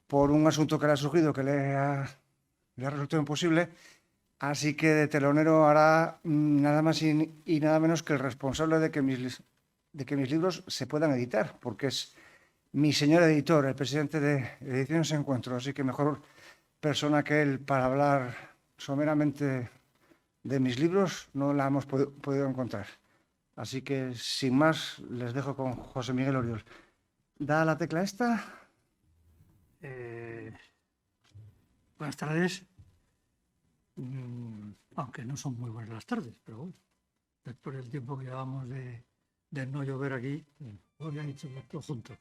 por un asunto que le ha surgido que le ha resultado imposible. Así que de telonero hará nada más y nada menos que el responsable de que mis libros se puedan editar, porque es mi señor editor, el presidente de Ediciones Encuentro. Así que mejor persona que él para hablar someramente de mis libros no la hemos podido encontrar. Así que, sin más, les dejo con José Miguel Oriol. ¿Da la tecla esta? Buenas tardes. Aunque no son muy buenas las tardes, pero bueno, después del tiempo que llevamos de no llover aquí, hoy han hecho todo junto.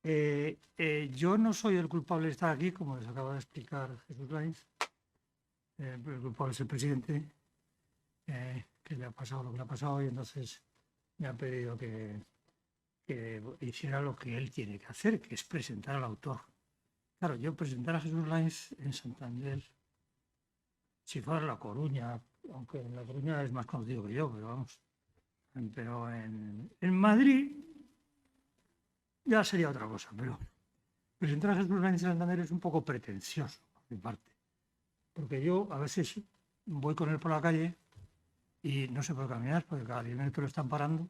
Yo no soy el culpable de estar aquí, como les acaba de explicar Jesús Lainz. El culpable es el presidente, que le ha pasado lo que le ha pasado, y entonces me ha pedido que hiciera lo que él tiene que hacer, que es presentar al autor. Claro, yo presentar a Jesús Lainz en Santander, si fuera La Coruña, aunque en La Coruña es más conocido que yo, pero vamos. Pero en Madrid ya sería otra cosa. Pero presentar a Jesús Lainz en Santander es un poco pretencioso, por mi parte. Porque yo a veces voy con él por la calle y no se puede caminar, porque cada 10 minutos lo están parando.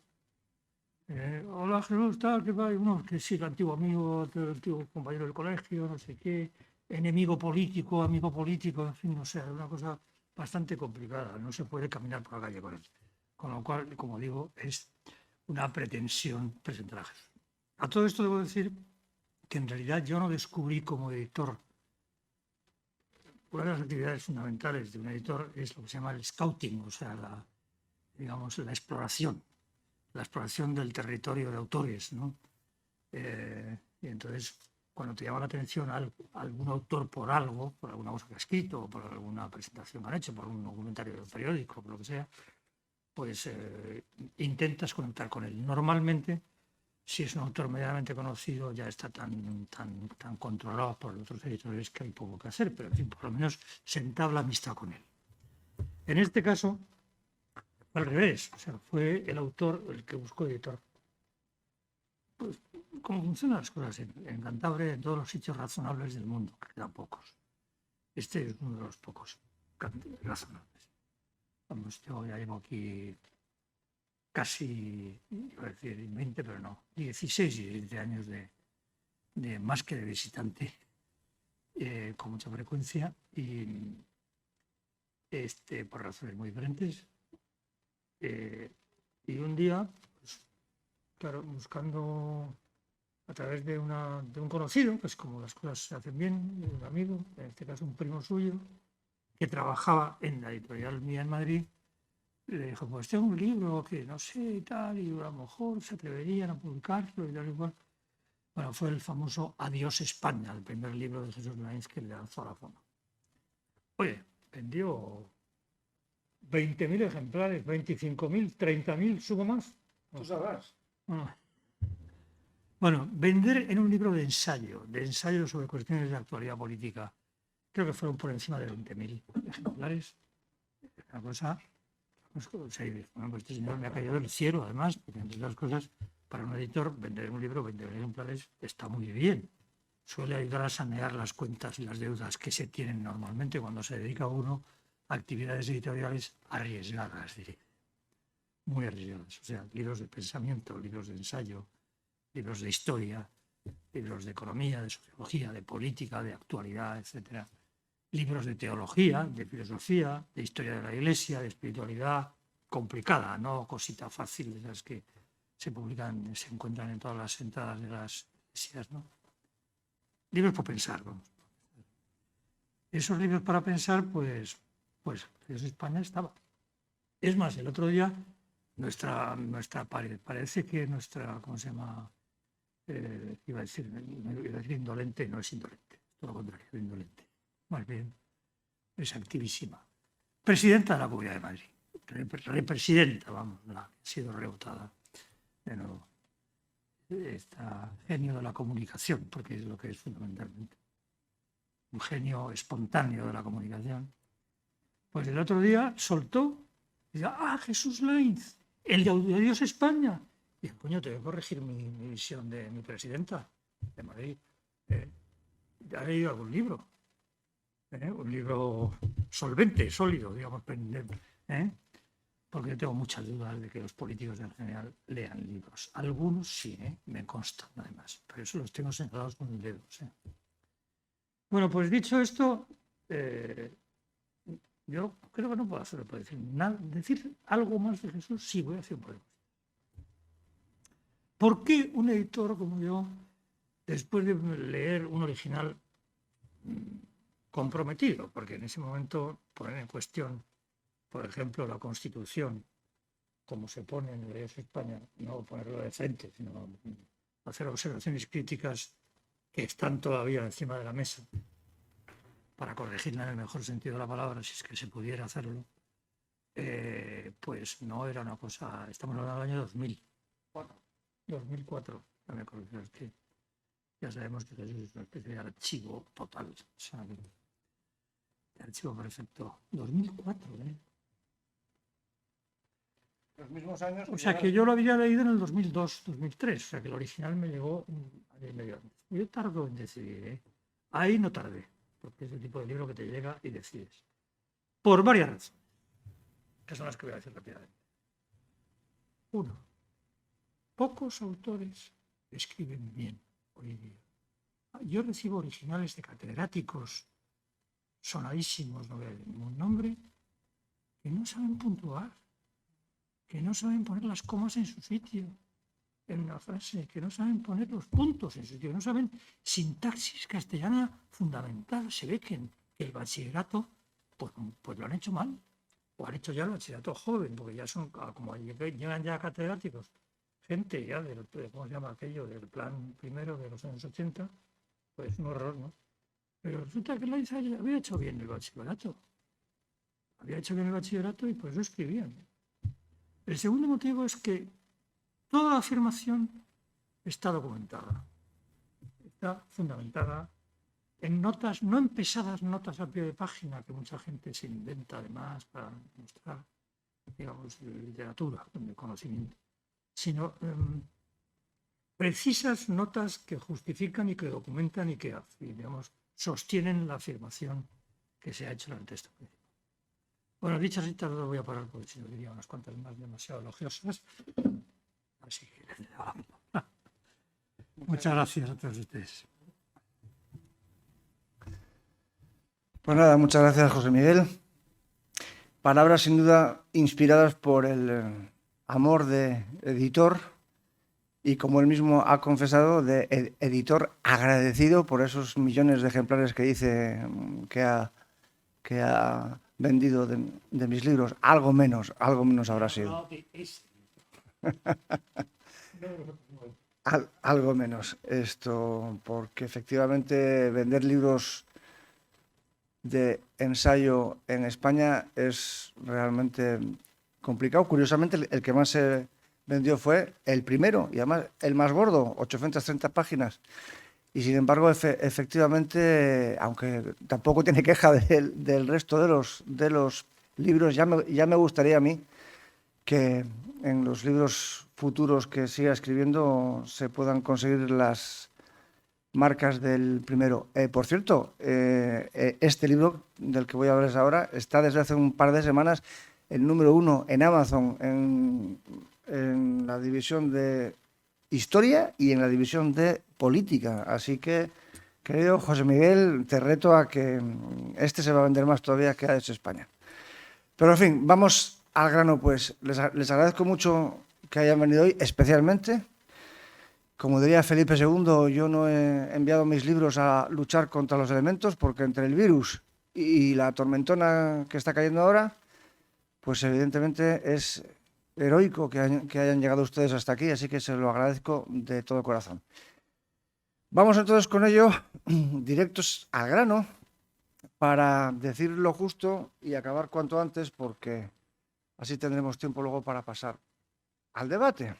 Hola Jesús, tal, que va, uno que sí, el antiguo amigo, el antiguo compañero del colegio, no sé qué, enemigo político, amigo político, en fin, no sé, es una cosa bastante complicada, no se puede caminar por la calle con él. Con lo cual, como digo, es una pretensión presentar a Jesús. A todo esto debo decir que en realidad yo no descubrí como editor. Una de las actividades fundamentales de un editor es lo que se llama el scouting, o sea, digamos, la exploración del territorio de autores, ¿no? Y entonces, cuando te llama la atención algún autor por algo, por alguna cosa que ha escrito, o por alguna presentación que han hecho, por un documentario de periódico, por lo que sea, pues intentas conectar con él. Normalmente, si es un autor medianamente conocido, ya está tan controlado por otros editores que hay poco que hacer, pero en fin, por lo menos se entabla amistad con él. En este caso, al revés, o sea, fue el autor el que buscó editor. Pues, ¿cómo funcionan las cosas en Cantabria, en todos los sitios razonables del mundo? Que quedan pocos. Este es uno de los pocos razonables. Vamos, yo ya llevo aquí casi, iba a decir 20, pero no, 16 y 17 años de más que de visitante, con mucha frecuencia, y por razones muy diferentes. Y un día, pues, claro, buscando a través de un conocido, pues como las cosas se hacen bien, un amigo, en este caso un primo suyo, que trabajaba en la editorial mía en Madrid, le dijo, pues tengo un libro que no sé y tal, y a lo mejor se atreverían a publicarlo y tal y cual. Bueno, fue el famoso Adiós España, el primer libro de Jesús Lainz que le lanzó a la fama. Oye, vendió 20.000 ejemplares, 25.000, 30.000, ¿subo más? Tú sabrás. Bueno, vender en un libro de ensayo sobre cuestiones de actualidad política, creo que fueron por encima de 20.000 ejemplares. Una cosa, pues, bueno, este señor me ha caído del cielo, además, porque entre otras cosas, para un editor, vender un libro 20.000 ejemplares está muy bien. Suele ayudar a sanear las cuentas y las deudas que se tienen normalmente cuando se dedica uno a actividades editoriales arriesgadas, diré. Muy arriesgadas. O sea, libros de pensamiento, libros de ensayo, libros de historia, libros de economía, de sociología, de política, de actualidad, etc. Libros de teología, de filosofía, de historia de la Iglesia, de espiritualidad complicada, no cosita fácil de las que se publican, se encuentran en todas las entradas de las iglesias, ¿no? Libros para pensar, vamos. Esos libros para pensar, pues España estaba. Es más, el otro día parece que nuestra, ¿cómo se llama? Iba a decir indolente, no es indolente, todo lo contrario, indolente. Más bien, es activísima. Presidenta de la Comunidad de Madrid, represidenta, vamos, ha sido rebotada de nuevo. Está genio de la comunicación, porque es lo que es fundamentalmente. Un genio espontáneo de la comunicación. Pues el otro día soltó, y dice, Jesús Lainz, el de Adiós España. Y dije, coño, te voy a corregir mi visión de mi presidenta de Madrid. ¿Ha leído algún libro? Un libro solvente, sólido, digamos, ¿eh? Porque yo tengo muchas dudas de que los políticos en general lean libros. Algunos sí, me constan además, pero eso los tengo señalados con el dedo. Bueno, pues dicho esto, yo creo que no puedo hacerlo por decir nada. Decir algo más de Jesús, sí, voy a hacer un poema. ¿Por qué un editor como yo, después de leer un original comprometido? Porque en ese momento poner en cuestión, por ejemplo, la Constitución, como se pone en Leyes de España, no ponerlo de frente, sino hacer observaciones críticas que están todavía encima de la mesa, para corregirla en el mejor sentido de la palabra, si es que se pudiera hacerlo, pues no era una cosa. Estamos hablando del año 2004, no me corrijo, es que ya sabemos que Jesús es una especie de archivo total, o sea, de archivo perfecto. 2004, Los mismos años. O sea, que yo lo había leído en el 2002, 2003, o sea, que el original me llegó un año y medio antes. Yo tardo en decidir, Ahí no tardé, porque es el tipo de libro que te llega y decides. Por varias razones, que son las que voy a decir rápidamente. Uno, pocos autores escriben bien hoy día. Yo recibo originales de catedráticos sonadísimos, no voy a decir ningún nombre, que no saben puntuar, que no saben poner las comas en su sitio en una frase, que no saben poner los puntos en su sitio, que no saben sintaxis castellana fundamental. Se ve que el bachillerato pues lo han hecho mal, o han hecho ya el bachillerato joven, porque ya son, como llegan ya catedráticos, gente ya del, ¿cómo se llama aquello? Del plan primero de los años 80, pues un horror, ¿no? Pero resulta que Loaiza había hecho bien el bachillerato. Había hecho bien el bachillerato y por eso escribían. El segundo motivo es que toda afirmación está documentada, está fundamentada en notas, no en pesadas notas a pie de página que mucha gente se inventa además para mostrar, digamos, literatura, de conocimiento, sino precisas notas que justifican y que documentan y que, digamos, sostienen la afirmación que se ha hecho en el texto principal. Bueno, dichas citas no voy a parar porque si no diría unas cuantas más demasiado elogiosas. Así que muchas gracias a todos ustedes. Pues nada, muchas gracias, José Miguel. Palabras sin duda inspiradas por el amor de editor y, como él mismo ha confesado, de editor agradecido por esos millones de ejemplares que dice que ha vendido de mis libros. Algo menos habrá sido. Algo menos esto, porque efectivamente vender libros de ensayo en España es realmente complicado. Curiosamente, el que más se vendió fue el primero y además el más gordo, 830 páginas. Y sin embargo, efectivamente, aunque tampoco tiene queja del resto de los libros, ya me gustaría a mí que en los libros futuros que siga escribiendo se puedan conseguir las marcas del primero. Por cierto, este libro del que voy a hablarles ahora está desde hace un par de semanas el número 1 en Amazon, en la división de historia y en la división de política. Así que, querido José Miguel, te reto a que este se va a vender más todavía que ha hecho España. Pero en fin, vamos al grano, pues. Les agradezco mucho que hayan venido hoy, especialmente. Como diría Felipe II, yo no he enviado mis libros a luchar contra los elementos, porque entre el virus y la tormentona que está cayendo ahora, pues evidentemente es heroico que hayan llegado ustedes hasta aquí, así que se lo agradezco de todo corazón. Vamos entonces con ello, directos al grano, para decir lo justo y acabar cuanto antes, porque así tendremos tiempo luego para pasar al debate.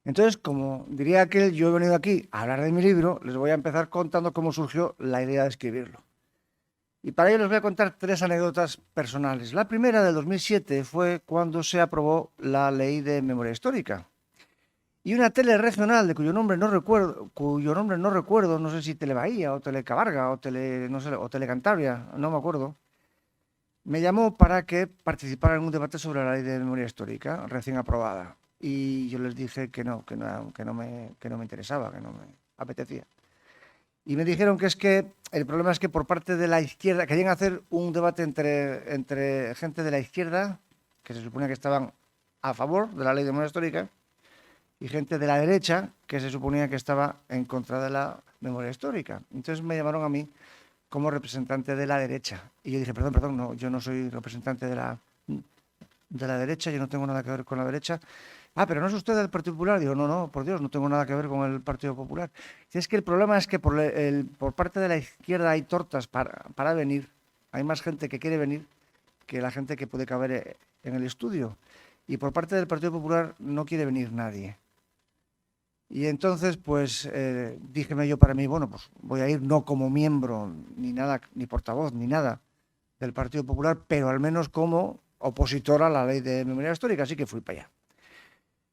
Entonces, como diría aquel, yo he venido aquí a hablar de mi libro, les voy a empezar contando cómo surgió la idea de escribirlo. Y para ello les voy a contar 3 anécdotas personales. La primera, del 2007, fue cuando se aprobó la Ley de Memoria Histórica. y una tele regional de cuyo nombre no recuerdo, no sé si Telebahía o Telecabarga o no sé, o Telecantabria, no me acuerdo, me llamó para que participara en un debate sobre la ley de memoria histórica recién aprobada. Y yo les dije que no me interesaba, que no me apetecía. Y me dijeron que es que el problema es que por parte de la izquierda querían hacer un debate entre gente de la izquierda, que se suponía que estaban a favor de la ley de memoria histórica, y gente de la derecha, que se suponía que estaba en contra de la memoria histórica. Entonces me llamaron a mí como representante de la derecha. Y yo dije, perdón, no, yo no soy representante de la derecha, yo no tengo nada que ver con la derecha. Ah, pero no es usted del Partido Popular. Digo, no, por Dios, no tengo nada que ver con el Partido Popular. Y es que el problema es que por parte de la izquierda hay tortas para venir. Hay más gente que quiere venir que la gente que puede caber en el estudio. Y por parte del Partido Popular no quiere venir nadie. Y entonces, pues, díjeme yo para mí, bueno, pues voy a ir no como miembro, ni nada, ni portavoz, ni nada del Partido Popular, pero al menos como opositor a la ley de memoria histórica, así que fui para allá.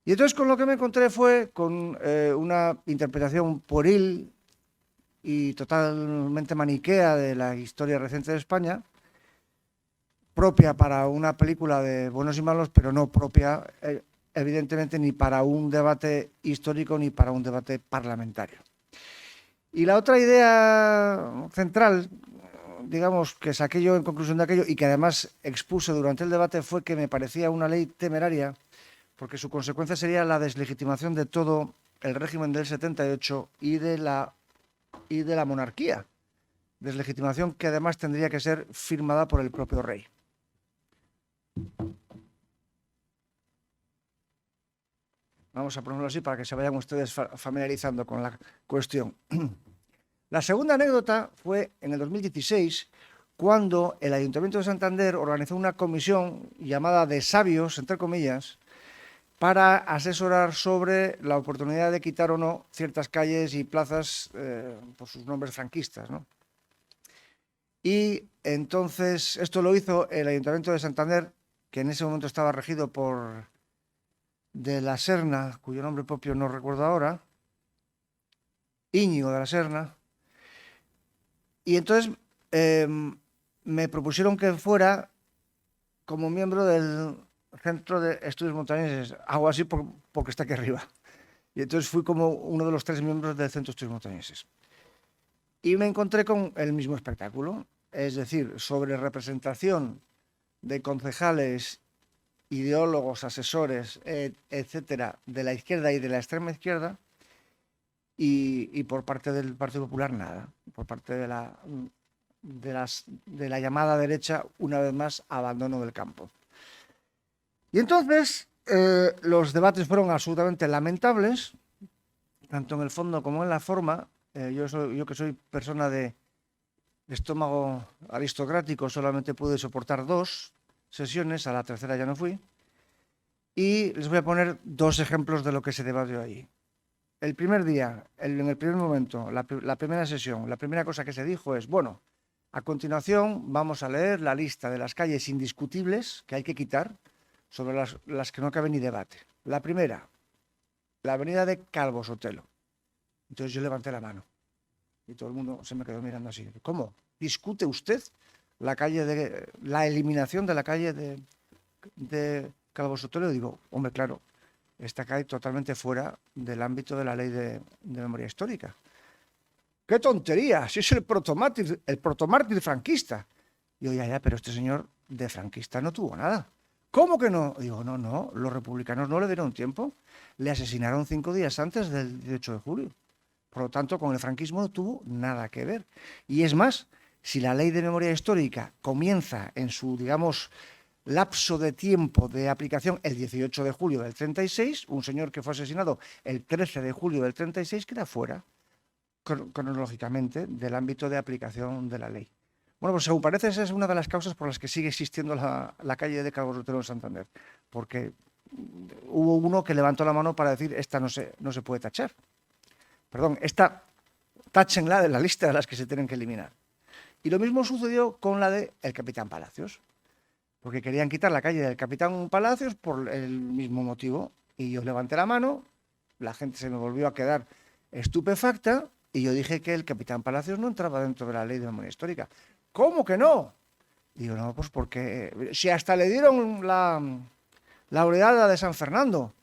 Y entonces con lo que me encontré fue con una interpretación pueril y totalmente maniquea de la historia reciente de España, propia para una película de buenos y malos, pero no propia, evidentemente, ni para un debate histórico ni para un debate parlamentario. Y la otra idea central, digamos, que saqué yo en conclusión de aquello y que además expuse durante el debate fue que me parecía una ley temeraria, porque su consecuencia sería la deslegitimación de todo el régimen del 78 y de la monarquía. Deslegitimación que además tendría que ser firmada por el propio rey. Vamos a ponerlo así para que se vayan ustedes familiarizando con la cuestión. La segunda anécdota fue en el 2016, cuando el Ayuntamiento de Santander organizó una comisión llamada de sabios, entre comillas, para asesorar sobre la oportunidad de quitar o no ciertas calles y plazas por sus nombres franquistas, ¿no? Y entonces esto lo hizo el Ayuntamiento de Santander, que en ese momento estaba regido por de la Serna, cuyo nombre propio no recuerdo ahora, Íñigo de la Serna. Y entonces me propusieron que fuera como miembro del Centro de Estudios Montañeses, algo así porque está aquí arriba. Y entonces fui como uno de los 3 miembros del Centro de Estudios Montañeses. Y me encontré con el mismo espectáculo, es decir, sobre representación de concejales, ideólogos, asesores, etcétera, de la izquierda y de la extrema izquierda, y por parte del Partido Popular nada. Por parte de la llamada derecha, una vez más, abandono del campo. Y entonces los debates fueron absolutamente lamentables, tanto en el fondo como en la forma. Yo que soy persona de estómago aristocrático, solamente pude soportar 2 sesiones, a la tercera ya no fui. Y les voy a poner 2 ejemplos de lo que se debatió allí. El primer día, en el primer momento, la primera sesión, la primera cosa que se dijo es, bueno, a continuación vamos a leer la lista de las calles indiscutibles que hay que quitar, sobre las que no cabe ni debate. La primera, la avenida de Calvo Sotelo. Entonces yo levanté la mano y todo el mundo se me quedó mirando así. ¿Cómo? ¿Discute usted la eliminación de la calle de Calvo Sotelo? Y digo, hombre, claro, esta cae totalmente fuera del ámbito de la ley de memoria histórica. ¡Qué tontería! Si es el protomártir franquista. Digo, ya, pero este señor de franquista no tuvo nada. ¿Cómo que no? Digo, no, los republicanos no le dieron tiempo. Le asesinaron 5 días antes del 18 de julio. Por lo tanto, con el franquismo no tuvo nada que ver. Y es más, si la ley de memoria histórica comienza en su, digamos, lapso de tiempo de aplicación el 18 de julio del 36, un señor que fue asesinado el 13 de julio del 36 queda fuera, cronológicamente, del ámbito de aplicación de la ley. Bueno, pues según parece, esa es una de las causas por las que sigue existiendo la calle de Calvo Sotelo en Santander, porque hubo uno que levantó la mano para decir, esta no se puede tachar. Perdón, esta táchenla de la lista de las que se tienen que eliminar. Y lo mismo sucedió con la de el Capitán Palacios, porque querían quitar la calle del Capitán Palacios por el mismo motivo. Y yo levanté la mano la gente se me volvió a quedar estupefacta y yo dije que el capitán Palacios no entraba dentro de la ley de memoria histórica. ¿Cómo que no? Digo, no, pues porque si hasta le dieron la laureada de San Fernando.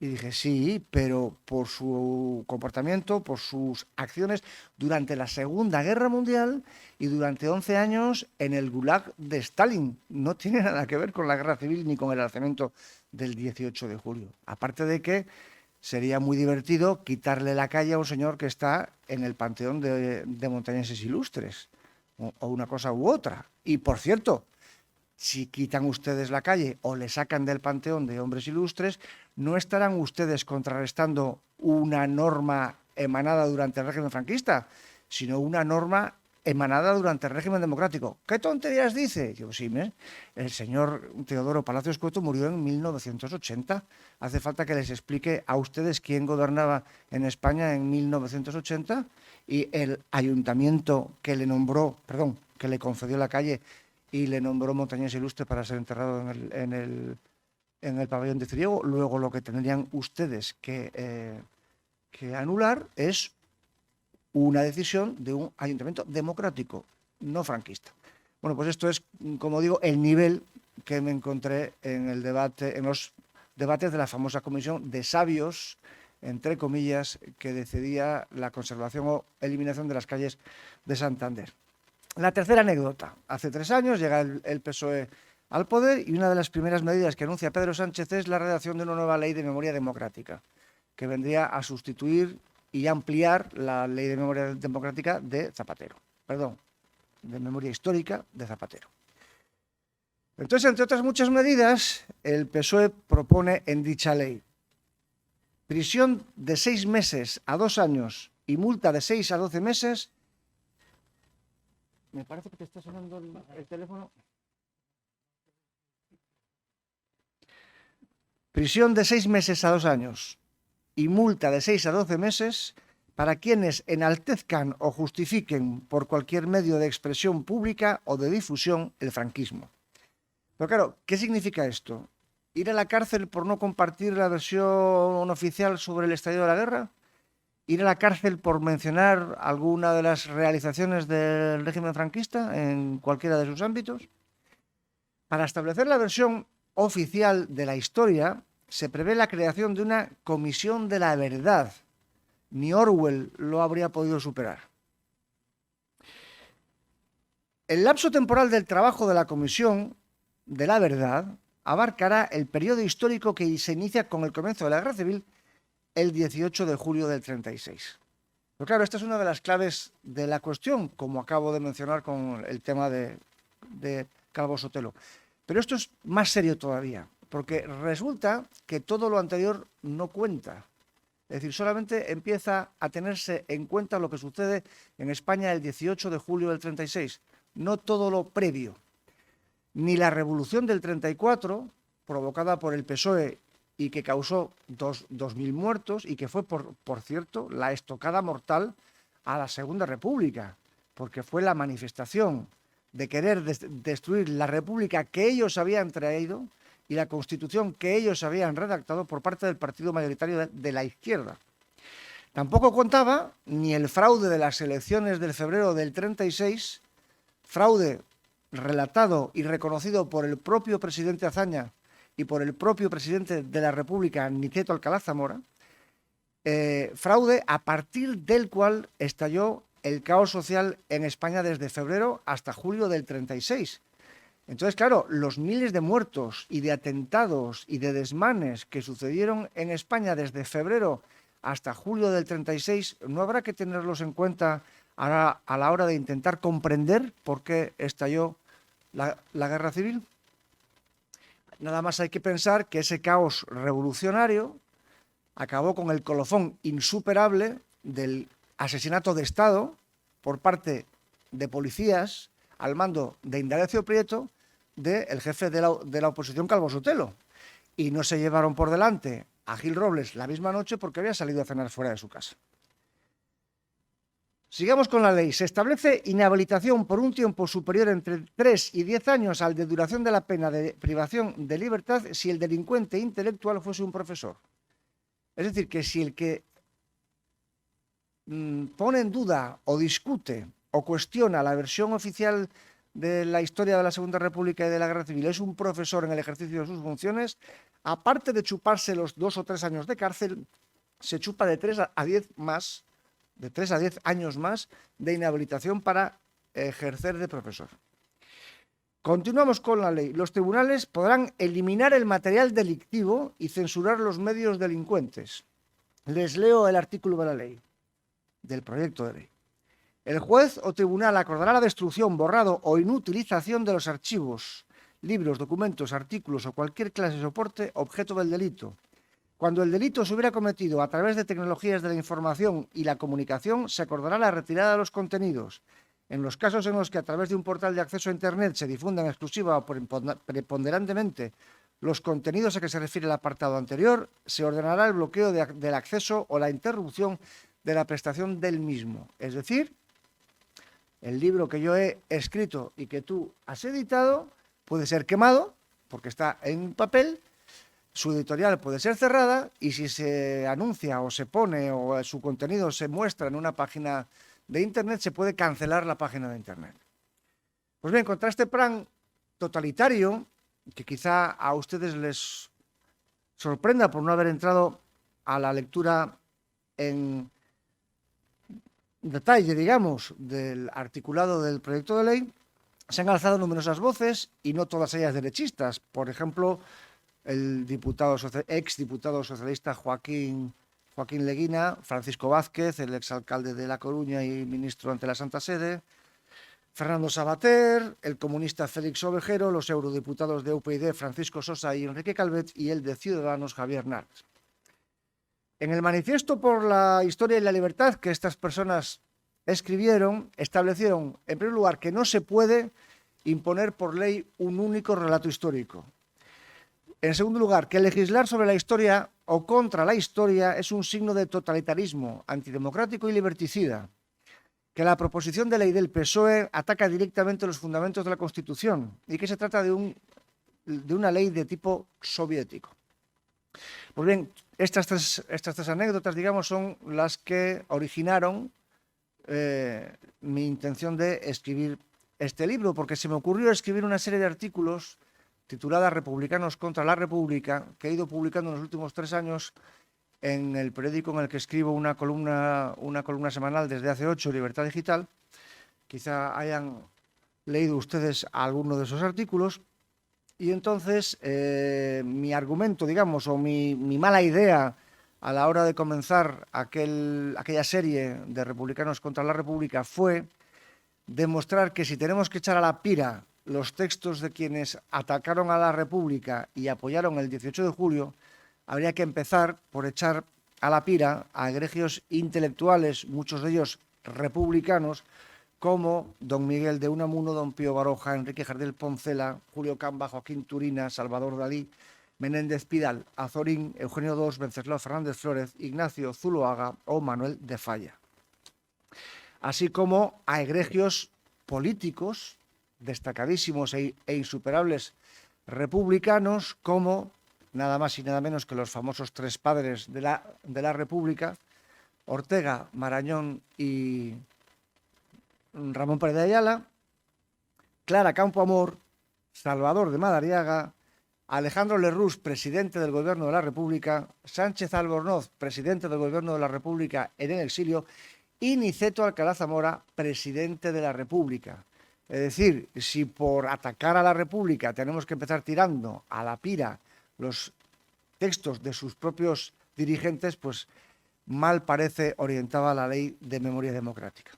Y dije, sí, pero por su comportamiento, por sus acciones durante la Segunda Guerra Mundial y durante 11 años en el Gulag de Stalin. No tiene nada que ver con la guerra civil ni con el alzamiento del 18 de julio. Aparte de que sería muy divertido quitarle la calle a un señor que está en el panteón de montañeses ilustres, o una cosa u otra. Y por cierto, si quitan ustedes la calle o le sacan del panteón de hombres ilustres, no estarán ustedes contrarrestando una norma emanada durante el régimen franquista, sino una norma emanada durante el régimen democrático. ¿Qué tonterías dice? Digo, sí, el señor Teodoro Palacios Cueto murió en 1980. Hace falta que les explique a ustedes quién gobernaba en España en 1980 y el ayuntamiento que le nombró, perdón, que le concedió la calle y le nombró montañés ilustre para ser enterrado en el pabellón de Ciriego. Luego lo que tendrían ustedes que anular es una decisión de un ayuntamiento democrático, no franquista. Bueno, pues esto es, como digo, el nivel que me encontré en el debate, en los debates de la famosa comisión de sabios, entre comillas, que decidía la conservación o eliminación de las calles de Santander. La tercera anécdota. Hace 3 años llega el PSOE al poder y una de las primeras medidas que anuncia Pedro Sánchez es la redacción de una nueva ley de memoria democrática, que vendría a sustituir y ampliar la ley de memoria democrática de Zapatero. Perdón, de memoria histórica de Zapatero. Entonces, entre otras muchas medidas, el PSOE propone en dicha ley prisión de 6 meses a 2 años y multa de 6 a 12 meses. Me parece que te está sonando el teléfono. Prisión de 6 meses a 2 años y multa de 6 a 12 meses para quienes enaltezcan o justifiquen por cualquier medio de expresión pública o de difusión el franquismo. Pero claro, ¿qué significa esto? ¿Ir a la cárcel por no compartir la versión oficial sobre el estallido de la guerra? ¿Ir a la cárcel por mencionar alguna de las realizaciones del régimen franquista en cualquiera de sus ámbitos? Para establecer la versión oficial de la historia, se prevé la creación de una comisión de la verdad. Ni Orwell lo habría podido superar. El lapso temporal del trabajo de la comisión de la verdad abarcará el periodo histórico que se inicia con el comienzo de la guerra civil el 18 de julio del 36. Pero claro, esta es una de las claves de la cuestión, como acabo de mencionar con el tema de Calvo Sotelo. Pero esto es más serio todavía, porque resulta que todo lo anterior no cuenta. Es decir, solamente empieza a tenerse en cuenta lo que sucede en España el 18 de julio del 36, no todo lo previo. Ni la revolución del 34, provocada por el PSOE y que causó 2.000 muertos y que fue, por cierto, la estocada mortal a la Segunda República, porque fue la manifestación de querer destruir la República que ellos habían traído y la Constitución que ellos habían redactado por parte del partido mayoritario de la izquierda. Tampoco contaba ni el fraude de las elecciones del febrero del 36, fraude relatado y reconocido por el propio presidente Azaña y por el propio presidente de la República, Niceto Alcalá Zamora, fraude a partir del cual estalló el caos social en España desde febrero hasta julio del 36. Entonces, claro, los miles de muertos y de atentados y de desmanes que sucedieron en España desde febrero hasta julio del 36, ¿no habrá que tenerlos en cuenta a la hora de intentar comprender por qué estalló la guerra civil? Nada más hay que pensar que ese caos revolucionario acabó con el colofón insuperable del asesinato de Estado por parte de policías al mando de Indalecio Prieto, del jefe de la oposición, Calvo Sotelo. Y no se llevaron por delante a Gil Robles la misma noche porque había salido a cenar fuera de su casa. Sigamos con la ley. Se establece inhabilitación por un tiempo superior entre 3 y 10 años al de duración de la pena de privación de libertad si el delincuente intelectual fuese un profesor. Es decir, que si el que pone en duda o discute o cuestiona la versión oficial de la historia de la Segunda República y de la Guerra Civil es un profesor en el ejercicio de sus funciones, aparte de chuparse los 2 o 3 años de cárcel, se chupa de 3 a 10 más, de 3 a 10 años más de inhabilitación para ejercer de profesor. Continuamos con la ley. Los tribunales podrán eliminar el material delictivo y censurar los medios delincuentes. Les leo el artículo de la ley, del proyecto de ley. El juez o tribunal acordará la destrucción, borrado o inutilización de los archivos, libros, documentos, artículos o cualquier clase de soporte objeto del delito. Cuando el delito se hubiera cometido a través de tecnologías de la información y la comunicación, se acordará la retirada de los contenidos. En los casos en los que a través de un portal de acceso a Internet se difundan exclusiva o preponderantemente los contenidos a que se refiere el apartado anterior, se ordenará el bloqueo del acceso o la interrupción de la prestación del mismo. Es decir, el libro que yo he escrito y que tú has editado puede ser quemado, porque está en papel, su editorial puede ser cerrada y si se anuncia o se pone o su contenido se muestra en una página de Internet, se puede cancelar la página de Internet. Pues bien, contra este plan totalitario, que quizá a ustedes les sorprenda por no haber entrado a la lectura en detalle, digamos, del articulado del proyecto de ley, se han alzado numerosas voces y no todas ellas derechistas. Por ejemplo, el exdiputado socialista Joaquín Leguina, Francisco Vázquez, el exalcalde de La Coruña y ministro ante la Santa Sede, Fernando Savater, el comunista Félix Ovejero, los eurodiputados de UPyD Francisco Sosa y Enrique Calvet y el de Ciudadanos Javier Nart. En el Manifiesto por la Historia y la Libertad que estas personas escribieron, establecieron, en primer lugar, que no se puede imponer por ley un único relato histórico. En segundo lugar, que legislar sobre la historia o contra la historia es un signo de totalitarismo, antidemocrático y liberticida. Que la proposición de ley del PSOE ataca directamente los fundamentos de la Constitución y que se trata de una ley de tipo soviético. Pues bien, estas tres anécdotas, digamos, son las que originaron mi intención de escribir este libro, porque se me ocurrió escribir una serie de artículos titulada Republicanos contra la República, que he ido publicando en los últimos 3 años en el periódico en el que escribo una columna semanal desde hace 8, Libertad Digital. Quizá hayan leído ustedes alguno de esos artículos. Y entonces mi argumento, digamos, o mi mala idea a la hora de comenzar aquella serie de Republicanos contra la República fue demostrar que si tenemos que echar a la pira los textos de quienes atacaron a la República y apoyaron el 18 de julio, habría que empezar por echar a la pira a egregios intelectuales, muchos de ellos republicanos, como don Miguel de Unamuno, don Pío Baroja, Enrique Jardel Poncela, Julio Camba, Joaquín Turina, Salvador Dalí, Menéndez Pidal, Azorín, Eugenio II, Venceslao Fernández Flórez, Ignacio Zuloaga o Manuel de Falla. Así como a egregios políticos destacadísimos e insuperables republicanos como nada más y nada menos que los famosos 3 padres de la República, Ortega, Marañón y Ramón Pérez de Ayala, Clara Campoamor, Salvador de Madariaga, Alejandro Lerroux, presidente del Gobierno de la República, Sánchez Albornoz, presidente del Gobierno de la República en el exilio, y Niceto Alcalá Zamora, presidente de la República. Es decir, si por atacar a la República tenemos que empezar tirando a la pira los textos de sus propios dirigentes, pues mal parece orientada la ley de memoria democrática.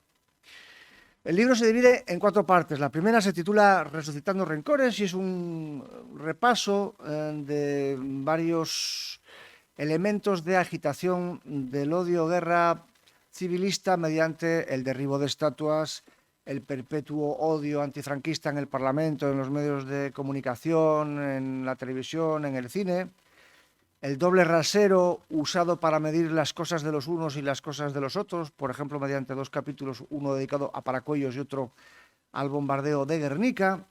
El libro se divide en 4 partes. La primera se titula Resucitando Rencores y es un repaso de varios elementos de agitación del odio-guerra civilista mediante el derribo de estatuas, el perpetuo odio antifranquista en el Parlamento, en los medios de comunicación, en la televisión, en el cine, el doble rasero usado para medir las cosas de los unos y las cosas de los otros, por ejemplo, mediante 2 capítulos, uno dedicado a Paracuellos y otro al bombardeo de Guernica,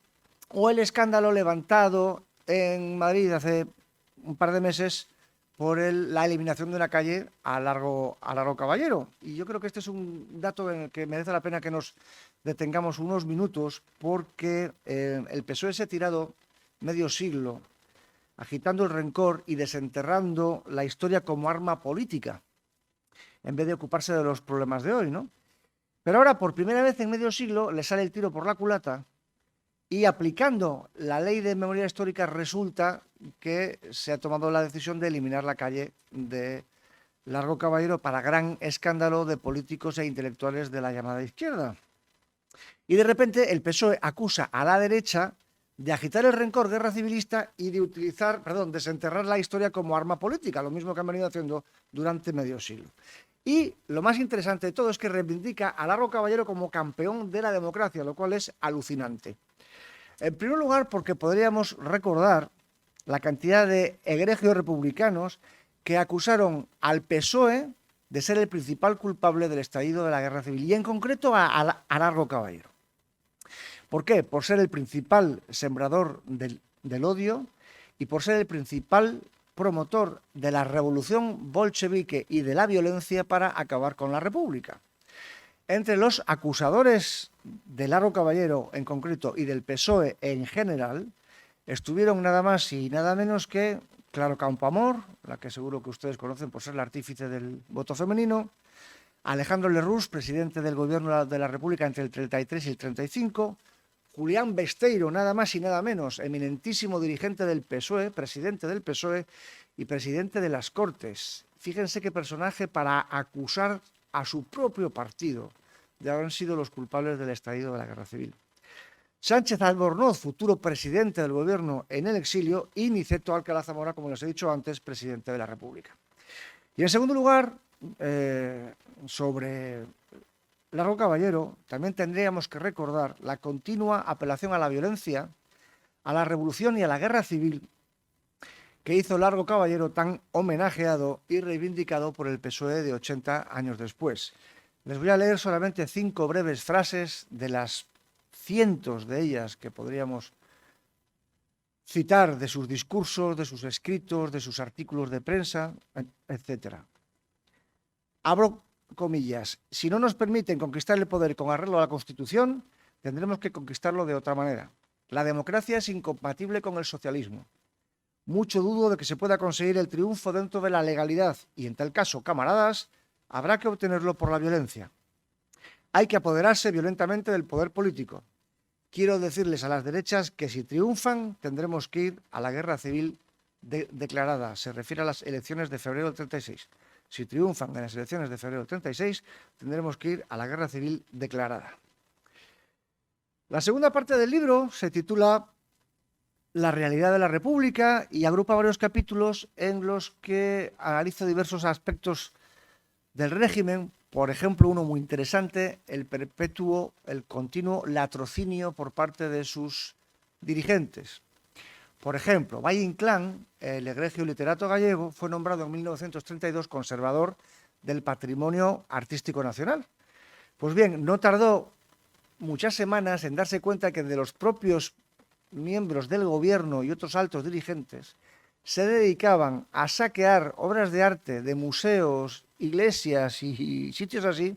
o el escándalo levantado en Madrid hace un par de meses por la eliminación de una calle a Largo Caballero. Y yo creo que este es un dato en el que merece la pena que nos detengamos unos minutos, porque el PSOE se ha tirado medio siglo agitando el rencor y desenterrando la historia como arma política, en vez de ocuparse de los problemas de hoy, ¿no? Pero ahora, por primera vez en medio siglo, le sale el tiro por la culata y, aplicando la ley de memoria histórica, resulta que se ha tomado la decisión de eliminar la calle de Largo Caballero, para gran escándalo de políticos e intelectuales de la llamada izquierda. Y de repente el PSOE acusa a la derecha de agitar el rencor guerra civilista y de desenterrar la historia como arma política, lo mismo que han venido haciendo durante medio siglo. Y lo más interesante de todo es que reivindica a Largo Caballero como campeón de la democracia, lo cual es alucinante. En primer lugar, porque podríamos recordar la cantidad de egregios republicanos que acusaron al PSOE de ser el principal culpable del estallido de la guerra civil, y en concreto a Largo Caballero. ¿Por qué? Por ser el principal sembrador del odio y por ser el principal promotor de la revolución bolchevique y de la violencia para acabar con la República. Entre los acusadores de Largo Caballero en concreto y del PSOE en general estuvieron nada más y nada menos que Claro Campoamor, la que seguro que ustedes conocen por ser la artífice del voto femenino, Alejandro Lerroux, presidente del Gobierno de la República entre el 33 y el 35, Julián Besteiro, nada más y nada menos, eminentísimo dirigente del PSOE, presidente del PSOE y presidente de las Cortes. Fíjense qué personaje para acusar a su propio partido de haber sido los culpables del estallido de la guerra civil. Sánchez Albornoz, futuro presidente del Gobierno en el exilio, y Niceto Alcalá Zamora, como les he dicho antes, presidente de la República. Y en segundo lugar, sobre Largo Caballero, también tendríamos que recordar la continua apelación a la violencia, a la revolución y a la guerra civil que hizo Largo Caballero, tan homenajeado y reivindicado por el PSOE de 80 años después. Les voy a leer solamente 5 breves frases de las cientos de ellas que podríamos citar de sus discursos, de sus escritos, de sus artículos de prensa, etc. Abro comillas: si no nos permiten conquistar el poder con arreglo a la Constitución, tendremos que conquistarlo de otra manera. La democracia es incompatible con el socialismo. Mucho dudo de que se pueda conseguir el triunfo dentro de la legalidad y, en tal caso, camaradas, habrá que obtenerlo por la violencia. Hay que apoderarse violentamente del poder político. Quiero decirles a las derechas que si triunfan tendremos que ir a la guerra civil declarada. Se refiere a las elecciones de febrero del 36. Si triunfan en las elecciones de febrero del 36, tendremos que ir a la guerra civil declarada. La segunda parte del libro se titula La realidad de la República y agrupa varios capítulos en los que analiza diversos aspectos del régimen. Por ejemplo, uno muy interesante, el continuo latrocinio por parte de sus dirigentes. Por ejemplo, Valle Inclán, el egregio literato gallego, fue nombrado en 1932 conservador del patrimonio artístico nacional. Pues bien, no tardó muchas semanas en darse cuenta que de los propios miembros del gobierno y otros altos dirigentes se dedicaban a saquear obras de arte de museos, iglesias y sitios así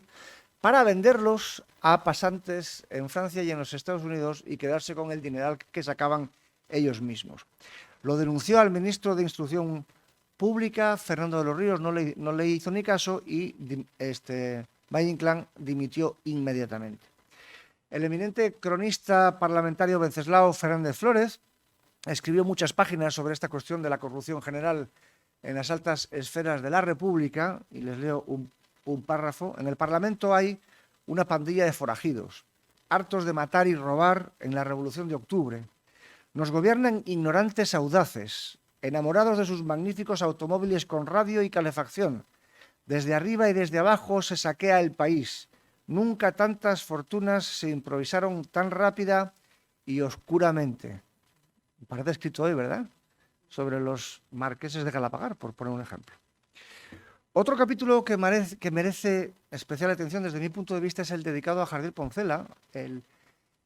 para venderlos a pasantes en Francia y en los Estados Unidos y quedarse con el dineral que sacaban ellos mismos. Lo denunció al ministro de Instrucción Pública, Fernando de los Ríos, no le hizo ni caso y Valle Inclán dimitió inmediatamente. El eminente cronista parlamentario Venceslao Fernández Flórez escribió muchas páginas sobre esta cuestión de la corrupción general en las altas esferas de la República, y les leo un párrafo. En el Parlamento hay una pandilla de forajidos, hartos de matar y robar en la Revolución de Octubre. Nos gobiernan ignorantes audaces, enamorados de sus magníficos automóviles con radio y calefacción. Desde arriba y desde abajo se saquea el país. Nunca tantas fortunas se improvisaron tan rápida y oscuramente. Parece escrito hoy, ¿verdad? Sobre los marqueses de Galapagar, por poner un ejemplo. Otro capítulo que merece especial atención desde mi punto de vista es el dedicado a Jardiel Poncela, el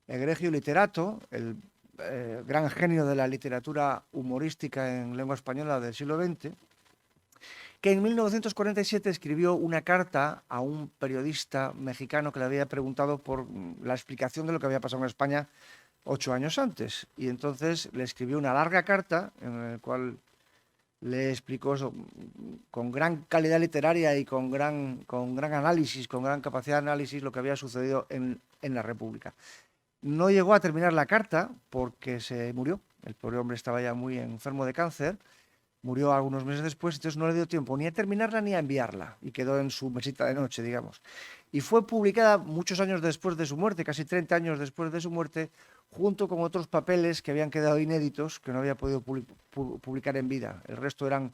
egregio literato, el gran genio de la literatura humorística en lengua española del siglo XX, que en 1947 escribió una carta a un periodista mexicano que le había preguntado por la explicación de lo que había pasado en España 8 años antes. Y entonces le escribió una larga carta en la cual le explicó eso, con gran calidad literaria y con gran análisis, con gran capacidad de análisis, lo que había sucedido en la República. No llegó a terminar la carta porque se murió. El pobre hombre estaba ya muy enfermo de cáncer. Murió algunos meses después, entonces no le dio tiempo ni a terminarla ni a enviarla. Y quedó en su mesita de noche, digamos. Y fue publicada muchos años después de su muerte, casi 30 años después de su muerte, junto con otros papeles que habían quedado inéditos, que no había podido publicar en vida. El resto eran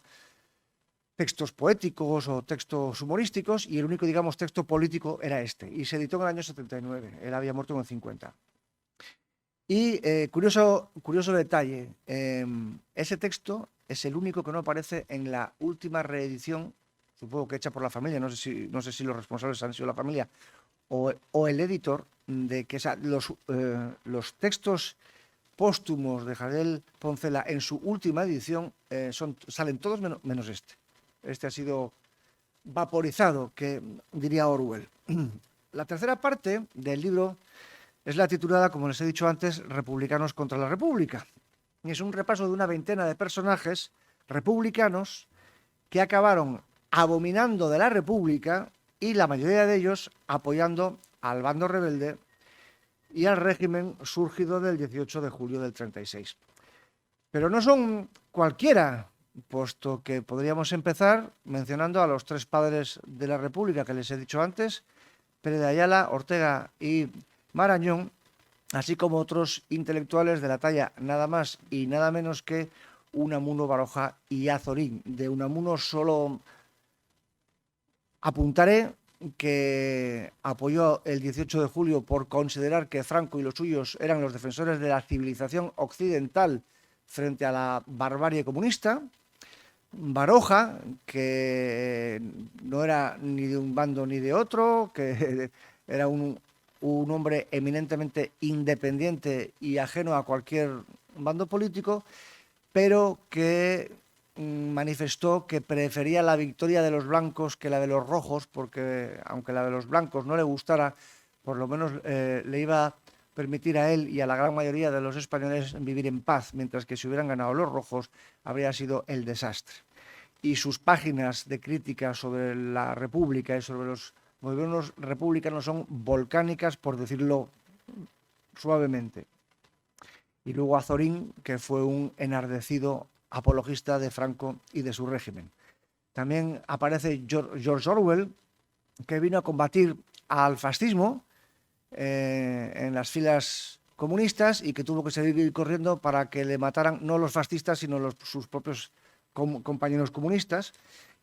textos poéticos o textos humorísticos, y el único, digamos, texto político era este. Y se editó en el año 79. Él había muerto en el 50. Y curioso detalle, ese texto es el único que no aparece en la última reedición, supongo que hecha por la familia, no sé si los responsables han sido la familia o el editor, de que los textos póstumos de Jardel Poncela en su última edición salen todos menos este. Este ha sido vaporizado, que diría Orwell. La tercera parte del libro es la titulada, como les he dicho antes, Republicanos contra la República. Y es un repaso de una veintena de personajes republicanos que acabaron abominando de la República y la mayoría de ellos apoyando al bando rebelde y al régimen surgido del 18 de julio del 36. Pero no son cualquiera, puesto que podríamos empezar mencionando a los tres padres de la República que les he dicho antes, Pérez de Ayala, Ortega y Marañón, así como otros intelectuales de la talla nada más y nada menos que Unamuno, Baroja y Azorín. De Unamuno solo apuntaré que apoyó el 18 de julio por considerar que Franco y los suyos eran los defensores de la civilización occidental frente a la barbarie comunista. Baroja, que no era ni de un bando ni de otro, que era un hombre eminentemente independiente y ajeno a cualquier bando político, pero que manifestó que prefería la victoria de los blancos que la de los rojos, porque aunque la de los blancos no le gustara, por lo menos le iba a permitir a él y a la gran mayoría de los españoles vivir en paz, mientras que si hubieran ganado los rojos habría sido el desastre. Y sus páginas de crítica sobre la República y sobre los gobiernos republicanos son volcánicas, por decirlo suavemente. Y luego Azorín, que fue un enardecido apologista de Franco y de su régimen. También aparece George Orwell, que vino a combatir al fascismo en las filas comunistas y que tuvo que seguir corriendo para que le mataran no los fascistas, sino sus propios compañeros comunistas.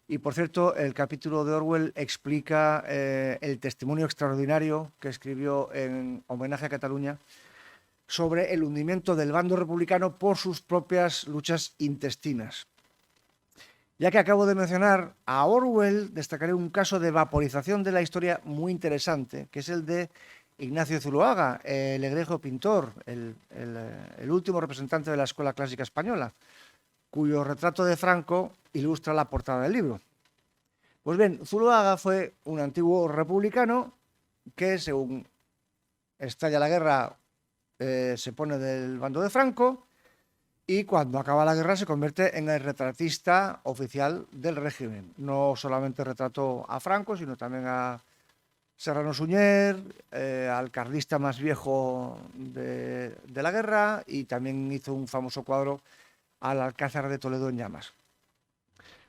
Y, por cierto, el capítulo de Orwell explica el testimonio extraordinario que escribió en homenaje a Cataluña sobre el hundimiento del bando republicano por sus propias luchas intestinas. Ya que acabo de mencionar a Orwell, destacaré un caso de vaporización de la historia muy interesante, que es el de Ignacio Zuloaga, el egregio pintor, el último representante de la Escuela Clásica Española, cuyo retrato de Franco ilustra la portada del libro. Pues bien, Zuloaga fue un antiguo republicano que, según estalla la guerra, se pone del bando de Franco, y cuando acaba la guerra se convierte en el retratista oficial del régimen. No solamente retrató a Franco, sino también a Serrano Suñer, al carlista más viejo de la guerra, y también hizo un famoso cuadro al Alcázar de Toledo en llamas.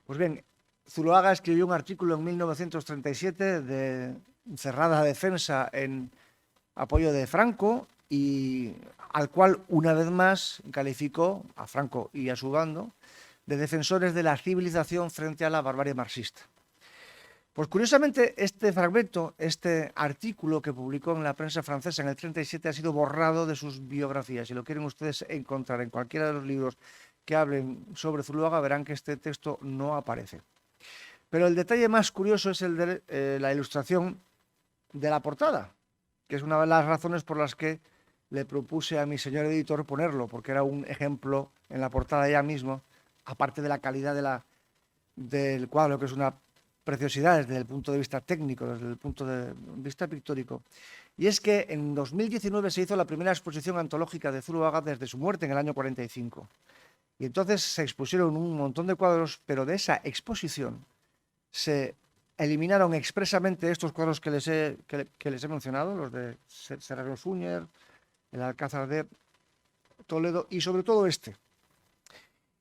Pues bien, Zuloaga escribió un artículo en 1937 de cerrada defensa en apoyo de Franco, y al cual una vez más calificó a Franco y a su bando de defensores de la civilización frente a la barbarie marxista. Pues curiosamente este fragmento, este artículo que publicó en la prensa francesa en el 37 ha sido borrado de sus biografías. Si lo quieren ustedes encontrar en cualquiera de los libros que hablen sobre Zuloaga, verán que este texto no aparece. Pero el detalle más curioso es el de la ilustración de la portada, que es una de las razones por las que le propuse a mi señor editor ponerlo, porque era un ejemplo en la portada ya mismo, aparte de la calidad del cuadro, que es una preciosidad desde el punto de vista técnico, desde el punto de vista pictórico. Y es que en 2019 se hizo la primera exposición antológica de Zuloaga desde su muerte en el año 45. Y entonces se expusieron un montón de cuadros, pero de esa exposición se eliminaron expresamente estos cuadros que les he mencionado, los de Serrano Suñer, el Alcázar de Toledo y sobre todo este.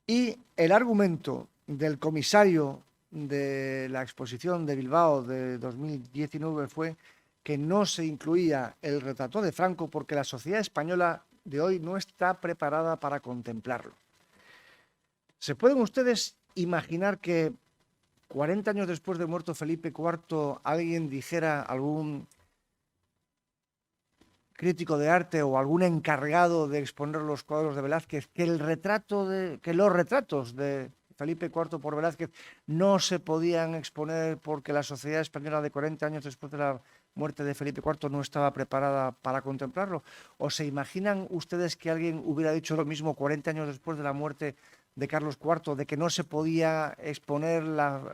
Y el argumento del comisario de la exposición de Bilbao de 2019 fue que no se incluía el retrato de Franco porque la sociedad española de hoy no está preparada para contemplarlo. ¿Se pueden ustedes imaginar que 40 años después de muerto Felipe IV alguien dijera, algún crítico de arte o algún encargado de exponer los cuadros de Velázquez, que los retratos de Felipe IV por Velázquez no se podían exponer porque la sociedad española de 40 años después de la muerte de Felipe IV no estaba preparada para contemplarlo? ¿O se imaginan ustedes que alguien hubiera dicho lo mismo 40 años después de la muerte de Carlos IV, de que no se podía exponer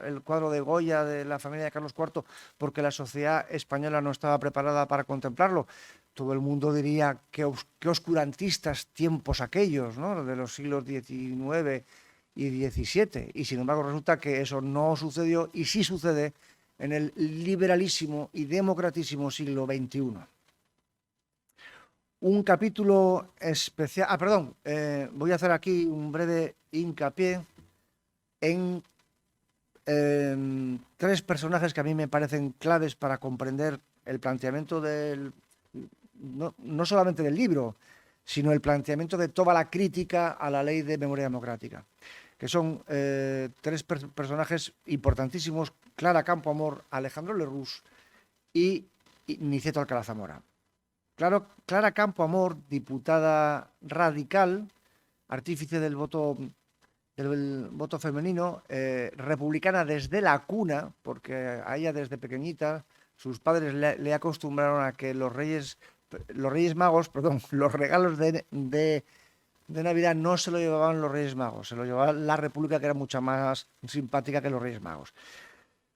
el cuadro de Goya de la familia de Carlos IV porque la sociedad española no estaba preparada para contemplarlo? Todo el mundo diría qué oscurantistas tiempos aquellos, ¿no?, de los siglos XIX y XVII. Y sin embargo resulta que eso no sucedió y sí sucede en el liberalísimo y democratísimo siglo XXI. Un capítulo especial... voy a hacer aquí un breve hincapié en tres personajes que a mí me parecen claves para comprender el planteamiento no solamente del libro, sino el planteamiento de toda la crítica a la ley de memoria democrática, que son tres personajes importantísimos: Clara Campoamor, Alejandro Lerroux y Niceto Alcalá Zamora. Clara Campoamor, diputada radical, artífice del voto femenino, republicana desde la cuna, porque a ella desde pequeñita sus padres le acostumbraron a que los regalos de Navidad no se lo llevaban los Reyes Magos, se lo llevaba la República, que era mucho más simpática que los Reyes Magos.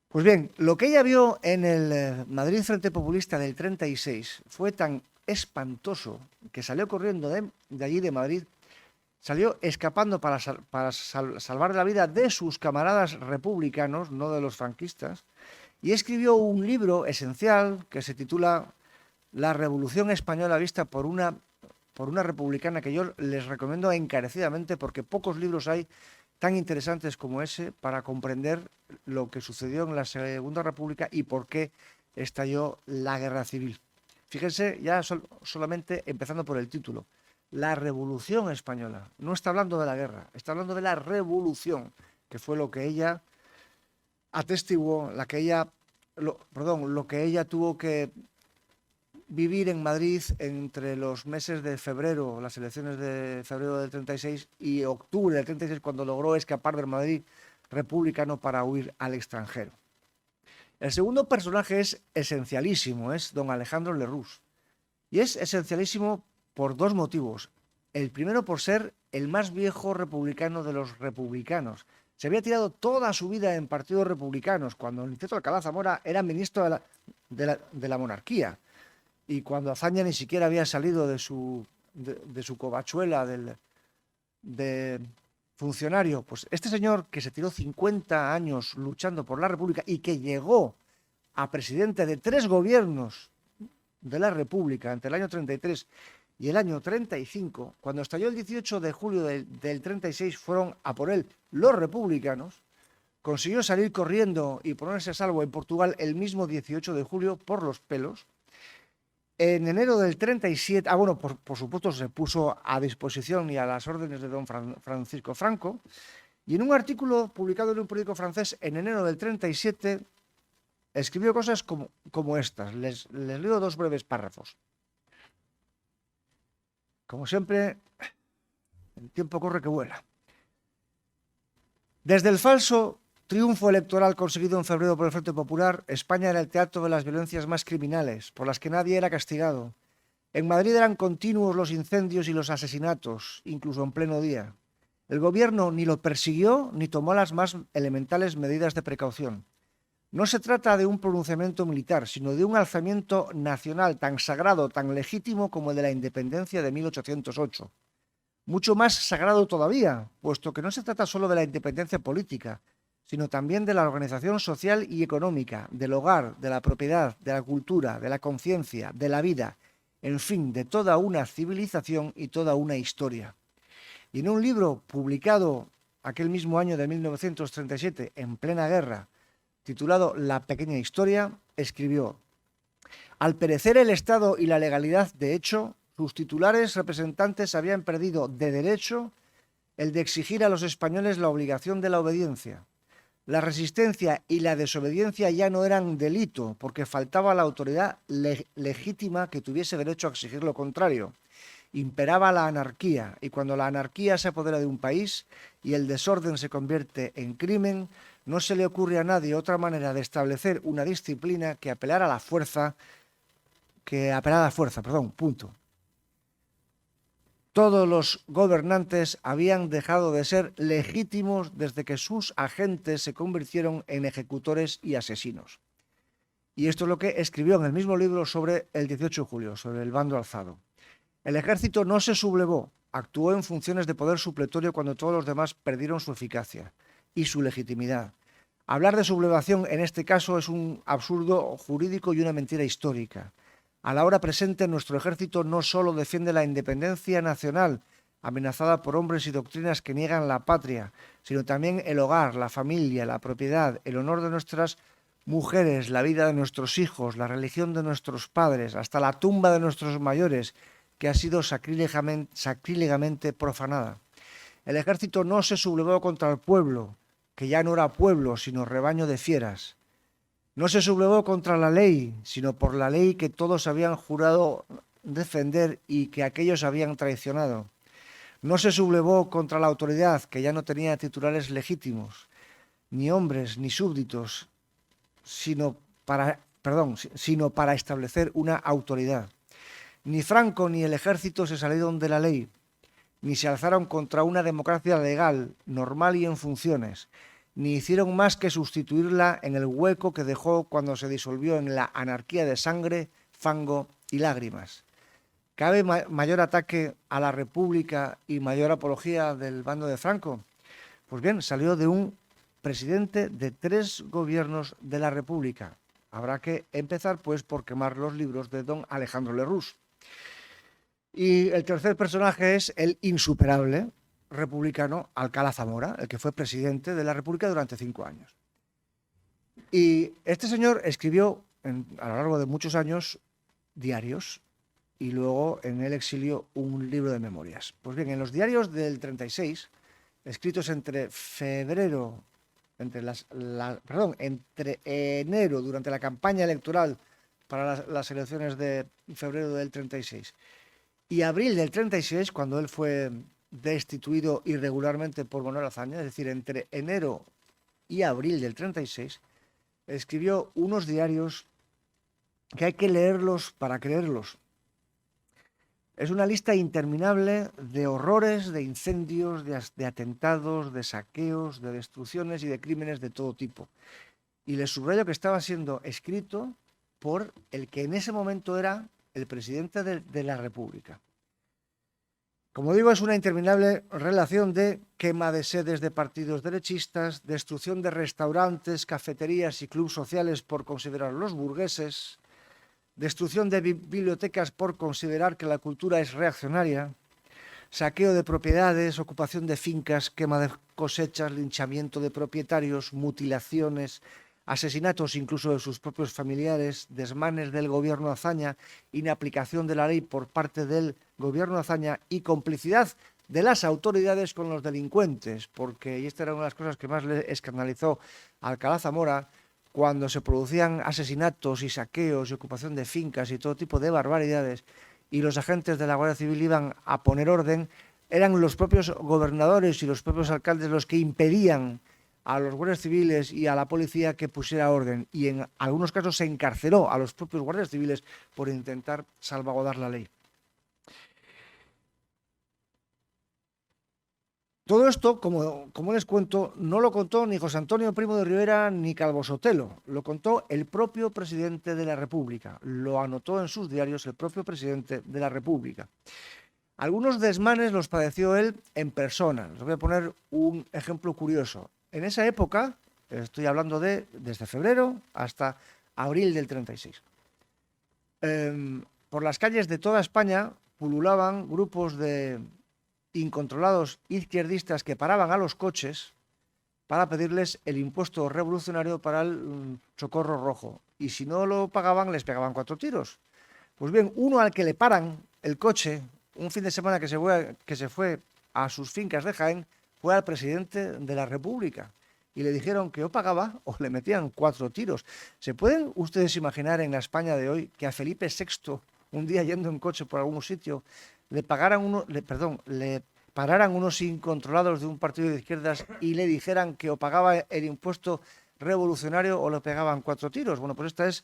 Pues bien, lo que ella vio en el Madrid Frente Populista del 36 fue tan espantoso que salió corriendo de allí, de Madrid, salió escapando para salvar la vida de sus camaradas republicanos, no de los franquistas, y escribió un libro esencial que se titula La Revolución Española vista por una republicana, que yo les recomiendo encarecidamente porque pocos libros hay tan interesantes como ese para comprender lo que sucedió en la Segunda República y por qué estalló la Guerra Civil. Fíjense, ya solamente empezando por el título, la Revolución Española. No está hablando de la guerra, está hablando de la revolución, que fue lo que ella atestiguó, lo que ella tuvo que vivir en Madrid entre los meses de febrero, las elecciones de febrero del 36 y octubre del 36, cuando logró escapar del Madrid republicano para huir al extranjero. El segundo personaje es esencialísimo, es don Alejandro Lerroux. Y es esencialísimo por dos motivos. El primero, por ser el más viejo republicano de los republicanos. Se había tirado toda su vida en partidos republicanos, cuando Niceto Alcalá Zamora era ministro de la monarquía. Y cuando Azaña ni siquiera había salido de su covachuela de funcionario, pues este señor, que se tiró 50 años luchando por la República y que llegó a presidente de 3 gobiernos de la República entre el año 33 y el año 35, cuando estalló el 18 de julio del 36, fueron a por él los republicanos, consiguió salir corriendo y ponerse a salvo en Portugal el mismo 18 de julio por los pelos. En enero del 37, por supuesto se puso a disposición y a las órdenes de don Francisco Franco, y en un artículo publicado en un periódico francés en enero del 37 escribió cosas como estas. Les leo 2 breves párrafos. Como siempre, el tiempo corre que vuela. Desde el falso triunfo electoral conseguido en febrero por el Frente Popular, España era el teatro de las violencias más criminales, por las que nadie era castigado. En Madrid eran continuos los incendios y los asesinatos, incluso en pleno día. El gobierno ni lo persiguió ni tomó las más elementales medidas de precaución. No se trata de un pronunciamiento militar, sino de un alzamiento nacional tan sagrado, tan legítimo como el de la independencia de 1808. Mucho más sagrado todavía, puesto que no se trata solo de la independencia política, sino también de la organización social y económica, del hogar, de la propiedad, de la cultura, de la conciencia, de la vida, en fin, de toda una civilización y toda una historia. Y en un libro publicado aquel mismo año de 1937, en plena guerra, titulado La pequeña historia, escribió: al perecer el Estado y la legalidad de hecho, sus titulares representantes habían perdido de derecho el de exigir a los españoles la obligación de la obediencia. La resistencia y la desobediencia ya no eran delito, porque faltaba la autoridad legítima que tuviese derecho a exigir lo contrario. Imperaba la anarquía, y cuando la anarquía se apodera de un país y el desorden se convierte en crimen, no se le ocurre a nadie otra manera de establecer una disciplina que apelar a la fuerza, punto. Todos los gobernantes habían dejado de ser legítimos desde que sus agentes se convirtieron en ejecutores y asesinos. Y esto es lo que escribió en el mismo libro sobre el 18 de julio, sobre el bando alzado. El ejército no se sublevó, actuó en funciones de poder supletorio cuando todos los demás perdieron su eficacia y su legitimidad. Hablar de sublevación en este caso es un absurdo jurídico y una mentira histórica. A la hora presente, nuestro ejército no solo defiende la independencia nacional, amenazada por hombres y doctrinas que niegan la patria, sino también el hogar, la familia, la propiedad, el honor de nuestras mujeres, la vida de nuestros hijos, la religión de nuestros padres, hasta la tumba de nuestros mayores, que ha sido sacrílegamente profanada. El ejército no se sublevó contra el pueblo, que ya no era pueblo, sino rebaño de fieras. No se sublevó contra la ley, sino por la ley que todos habían jurado defender y que aquellos habían traicionado. No se sublevó contra la autoridad, que ya no tenía titulares legítimos, ni hombres ni súbditos, sino para establecer una autoridad. Ni Franco ni el ejército se salieron de la ley, ni se alzaron contra una democracia legal, normal y en funciones, ni hicieron más que sustituirla en el hueco que dejó cuando se disolvió en la anarquía de sangre, fango y lágrimas. ¿Cabe mayor ataque a la República y mayor apología del bando de Franco? Pues bien, salió de un presidente de 3 gobiernos de la República. Habrá que empezar, pues, por quemar los libros de don Alejandro Lerroux. Y el tercer personaje es el insuperable republicano Alcalá Zamora, el que fue presidente de la República durante 5 años. Y este señor escribió a lo largo de muchos años diarios y luego en el exilio un libro de memorias. Pues bien, en los diarios del 36, escritos entre enero, durante la campaña electoral para las elecciones de febrero del 36, y abril del 36, cuando él fue destituido irregularmente por Manuel Azaña, es decir, entre enero y abril del 36, escribió unos diarios que hay que leerlos para creerlos. Es una lista interminable de horrores, de incendios, de atentados, de saqueos, de destrucciones y de crímenes de todo tipo. Y les subrayo que estaba siendo escrito por el que en ese momento era el presidente de la República. Como digo, es una interminable relación de quema de sedes de partidos derechistas, destrucción de restaurantes, cafeterías y clubes sociales por considerarlos burgueses, destrucción de bibliotecas por considerar que la cultura es reaccionaria, saqueo de propiedades, ocupación de fincas, quema de cosechas, linchamiento de propietarios, mutilaciones, asesinatos incluso de sus propios familiares, desmanes del gobierno Azaña, inaplicación de la ley por parte del gobierno Azaña y complicidad de las autoridades con los delincuentes, porque, y esta era una de las cosas que más le escandalizó a Alcalá Zamora, cuando se producían asesinatos y saqueos y ocupación de fincas y todo tipo de barbaridades, y los agentes de la Guardia Civil iban a poner orden, eran los propios gobernadores y los propios alcaldes los que impedían a los guardias civiles y a la policía que pusiera orden, y en algunos casos se encarceló a los propios guardias civiles por intentar salvaguardar la ley. Todo esto, como les cuento, no lo contó ni José Antonio Primo de Rivera ni Calvo Sotelo, lo contó el propio presidente de la República, lo anotó en sus diarios el propio presidente de la República. Algunos desmanes los padeció él en persona. Les voy a poner un ejemplo curioso. En esa época, estoy hablando desde febrero hasta abril del 36, por las calles de toda España pululaban grupos de incontrolados izquierdistas que paraban a los coches para pedirles el impuesto revolucionario para el socorro rojo. Y si no lo pagaban, les pegaban 4 tiros. Pues bien, uno al que le paran el coche un fin de semana que se fue a sus fincas de Jaén fue al presidente de la República. Y le dijeron que o pagaba o le metían 4 tiros. ¿Se pueden ustedes imaginar en la España de hoy que a Felipe VI, un día yendo en coche por algún sitio, le pararan unos incontrolados de un partido de izquierdas y le dijeran que o pagaba el impuesto revolucionario o le pegaban 4 tiros? Bueno, pues esta es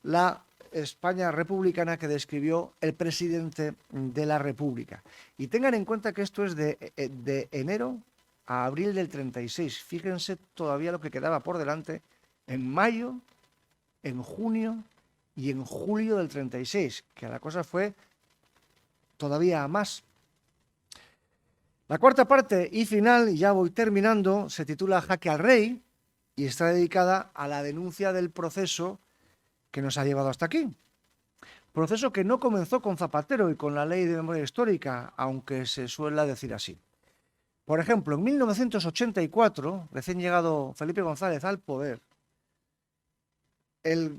la España republicana que describió el presidente de la República. Y tengan en cuenta que esto es de enero a abril del 36. Fíjense todavía lo que quedaba por delante en mayo, en junio y en julio del 36, que la cosa fue todavía más. La cuarta parte y final, y ya voy terminando, se titula Jaque al Rey y está dedicada a la denuncia del proceso que nos ha llevado hasta aquí. Proceso que no comenzó con Zapatero y con la Ley de Memoria Histórica, aunque se suele decir así. Por ejemplo, en 1984, recién llegado Felipe González al poder, el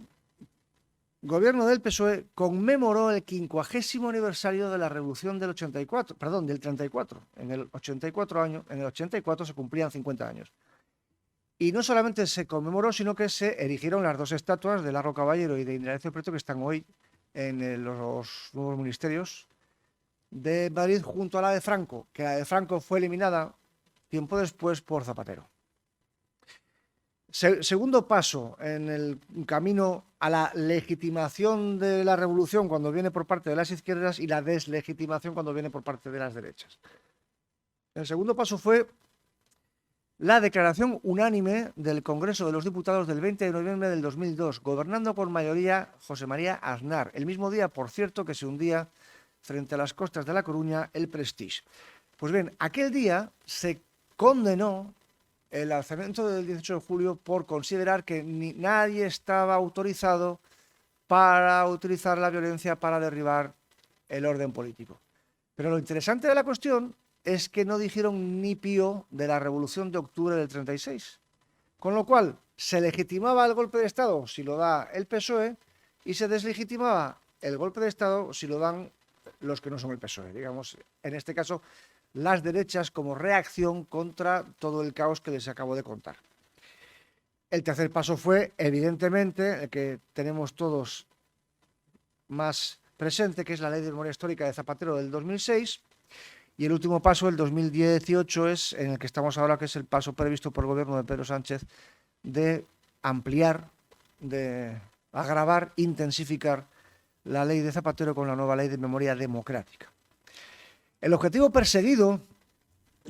gobierno del PSOE conmemoró el 50º aniversario de la Revolución del 34. En el 84 se cumplían 50 años. Y no solamente se conmemoró, sino que se erigieron las 2 estatuas de Largo Caballero y de Indalecio Prieto que están hoy en los nuevos ministerios de Madrid, junto a la de Franco, que la de Franco fue eliminada tiempo después por Zapatero. Segundo paso en el camino a la legitimación de la revolución cuando viene por parte de las izquierdas y la deslegitimación cuando viene por parte de las derechas. El segundo paso fue la declaración unánime del Congreso de los Diputados del 20 de noviembre del 2002, gobernando con mayoría José María Aznar, el mismo día, por cierto, que se hundía frente a las costas de La Coruña el Prestige. Pues bien, aquel día se condenó el alzamiento del 18 de julio por considerar que nadie estaba autorizado para utilizar la violencia para derribar el orden político. Pero lo interesante de la cuestión es que no dijeron ni pío de la Revolución de Octubre del 36. Con lo cual, se legitimaba el golpe de Estado si lo da el PSOE y se deslegitimaba el golpe de Estado si lo dan los que no son el PSOE. Digamos, en este caso, las derechas como reacción contra todo el caos que les acabo de contar. El tercer paso fue, evidentemente, el que tenemos todos más presente, que es la Ley de Memoria Histórica de Zapatero del 2006, y el último paso, el 2018, es en el que estamos ahora, que es el paso previsto por el gobierno de Pedro Sánchez de ampliar, de agravar, intensificar la ley de Zapatero con la nueva Ley de Memoria Democrática. El objetivo perseguido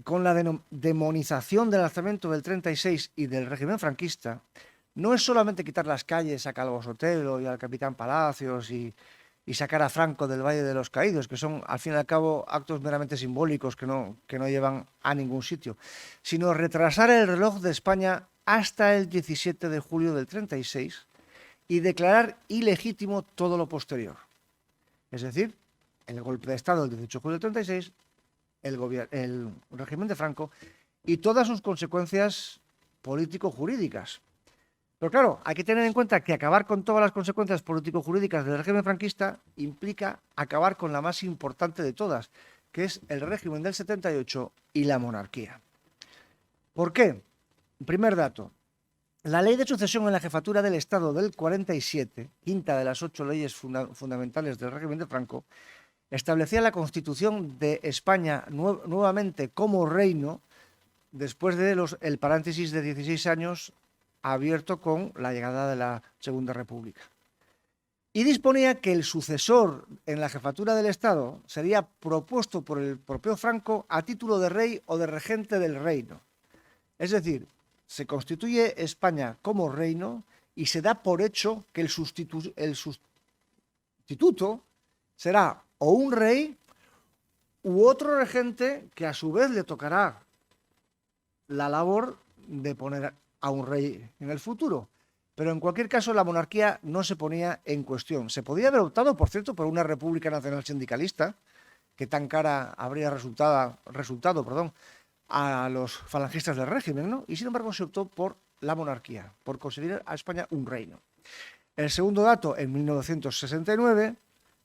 con la demonización del alzamiento del 36 y del régimen franquista no es solamente quitar las calles a Calvo Sotelo y al capitán Palacios y sacar a Franco del Valle de los Caídos, que son, al fin y al cabo, actos meramente simbólicos que no llevan a ningún sitio, sino retrasar el reloj de España hasta el 17 de julio del 36 y declarar ilegítimo todo lo posterior. Es decir, el golpe de Estado del 18 de julio del 36, el régimen de Franco y todas sus consecuencias político-jurídicas. Pero claro, hay que tener en cuenta que acabar con todas las consecuencias político-jurídicas del régimen franquista implica acabar con la más importante de todas, que es el régimen del 78 y la monarquía. ¿Por qué? Primer dato. La ley de sucesión en la jefatura del Estado del 47, quinta de las 8 leyes fundamentales del régimen de Franco, establecía la Constitución de España nuevamente como reino después del paréntesis de 16 años abierto con la llegada de la Segunda República. y disponía que el sucesor en la jefatura del Estado sería propuesto por el propio Franco a título de rey o de regente del reino. Es decir, se constituye España como reino y se da por hecho que el sustituto será o un rey u otro regente que a su vez le tocará la labor de poner a un rey en el futuro. Pero en cualquier caso la monarquía no se ponía en cuestión. Se podía haber optado, por cierto, por una república nacional sindicalista, que tan cara habría resultado a los falangistas del régimen, ¿no? Y sin embargo se optó por la monarquía, por conseguir a España un reino. El segundo dato, en 1969,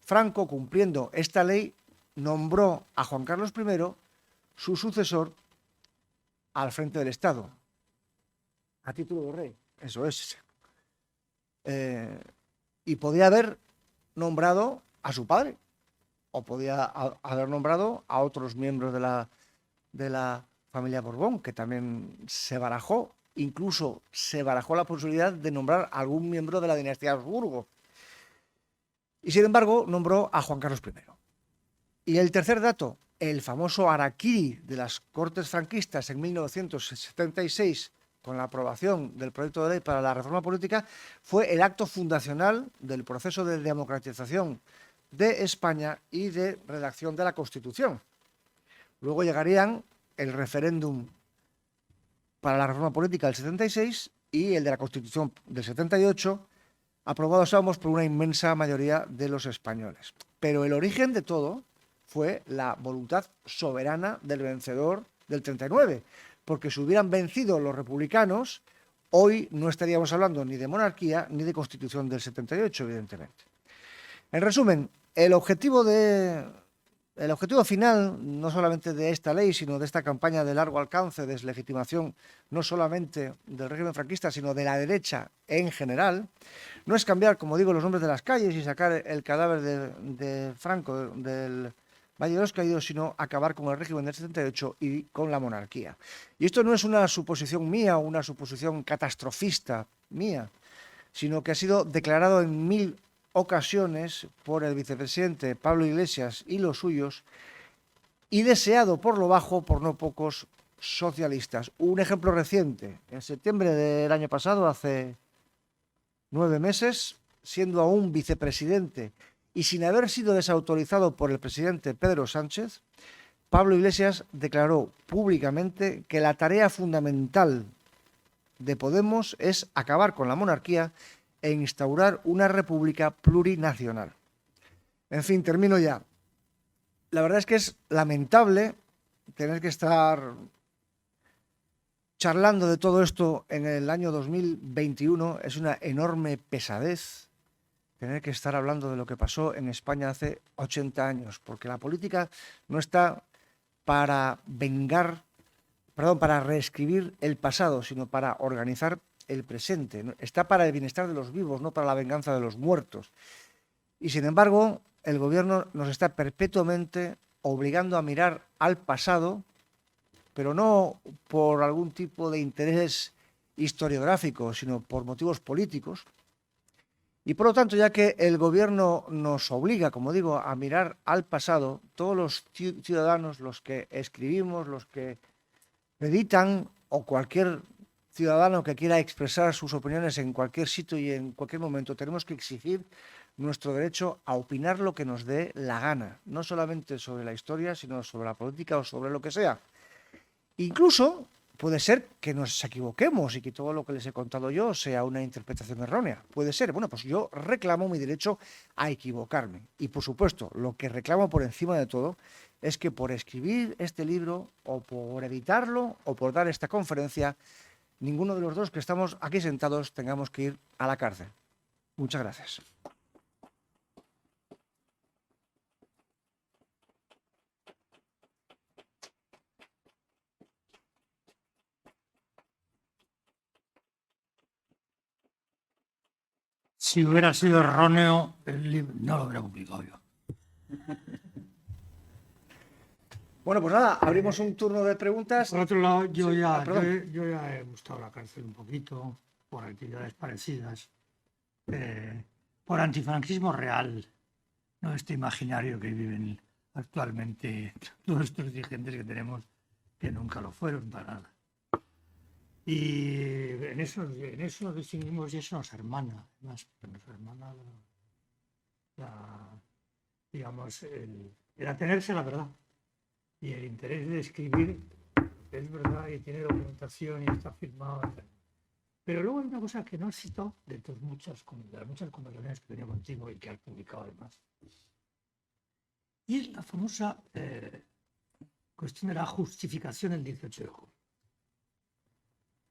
Franco, cumpliendo esta ley, nombró a Juan Carlos I su sucesor al frente del Estado, a título de rey. Eso es. Y podía haber nombrado a su padre, o podía haber nombrado a otros miembros de la familia Borbón, que también se barajó. Incluso se barajó la posibilidad de nombrar a algún miembro de la dinastía Habsburgo. Y sin embargo, nombró a Juan Carlos I. Y el tercer dato, el famoso harakiri de las Cortes franquistas en 1976, con la aprobación del proyecto de ley para la reforma política, fue el acto fundacional del proceso de democratización de España y de redacción de la Constitución. Luego llegarían el referéndum para la reforma política del 76 y el de la Constitución del 78, aprobados ambos por una inmensa mayoría de los españoles. Pero el origen de todo fue la voluntad soberana del vencedor del 39, porque si hubieran vencido los republicanos, hoy no estaríamos hablando ni de monarquía ni de Constitución del 78, evidentemente. En resumen, el objetivo final, no solamente de esta ley, sino de esta campaña de largo alcance, de deslegitimación, no solamente del régimen franquista, sino de la derecha en general, no es cambiar, como digo, los nombres de las calles y sacar el cadáver de Franco del Valle de los Caídos, sino acabar con el régimen del 78 y con la monarquía. Y esto no es una suposición mía o una suposición catastrofista mía, sino que ha sido declarado en 1000 ocasiones por el vicepresidente Pablo Iglesias y los suyos, y deseado por lo bajo por no pocos socialistas. Un ejemplo reciente, en septiembre del año pasado, hace 9 meses, siendo aún vicepresidente y sin haber sido desautorizado por el presidente Pedro Sánchez, Pablo Iglesias declaró públicamente que la tarea fundamental de Podemos es acabar con la monarquía e instaurar una república plurinacional. En fin, termino ya. La verdad es que es lamentable tener que estar charlando de todo esto en el año 2021. Es una enorme pesadez tener que estar hablando de lo que pasó en España hace 80 años, porque la política no está para para reescribir el pasado, sino para organizar el presente. Está para el bienestar de los vivos, no para la venganza de los muertos. Y sin embargo, el gobierno nos está perpetuamente obligando a mirar al pasado, pero no por algún tipo de interés historiográfico, sino por motivos políticos. Y por lo tanto, ya que el gobierno nos obliga, como digo, a mirar al pasado, todos los ciudadanos, los que escribimos, los que editan o cualquier ciudadano que quiera expresar sus opiniones en cualquier sitio y en cualquier momento, tenemos que exigir nuestro derecho a opinar lo que nos dé la gana, no solamente sobre la historia, sino sobre la política o sobre lo que sea. Incluso puede ser que nos equivoquemos y que todo lo que les he contado yo sea una interpretación errónea. Puede ser. Bueno, pues yo reclamo mi derecho a equivocarme. Y por supuesto, lo que reclamo por encima de todo es que por escribir este libro, o por editarlo, o por dar esta conferencia, ninguno de los dos que estamos aquí sentados tengamos que ir a la cárcel. Muchas gracias. Si hubiera sido erróneo, el libro no lo hubiera publicado yo. Bueno, pues nada, abrimos un turno de preguntas. Por otro lado, yo Sí, ya perdón. he gustado la cárcel un poquito por actividades parecidas. por antifranquismo real, no este imaginario que viven actualmente todos estos dirigentes que tenemos, que nunca lo fueron para nada. Y en eso distinguimos y eso nos hermana, además, nos hermana digamos, el atenerse a la verdad y el interés de escribir, es verdad, y tiene documentación y está firmado. Pero luego hay una cosa que no has citado de las muchas conversaciones que he tenido contigo y que has publicado además. Y es la famosa cuestión de la justificación del 18 de julio.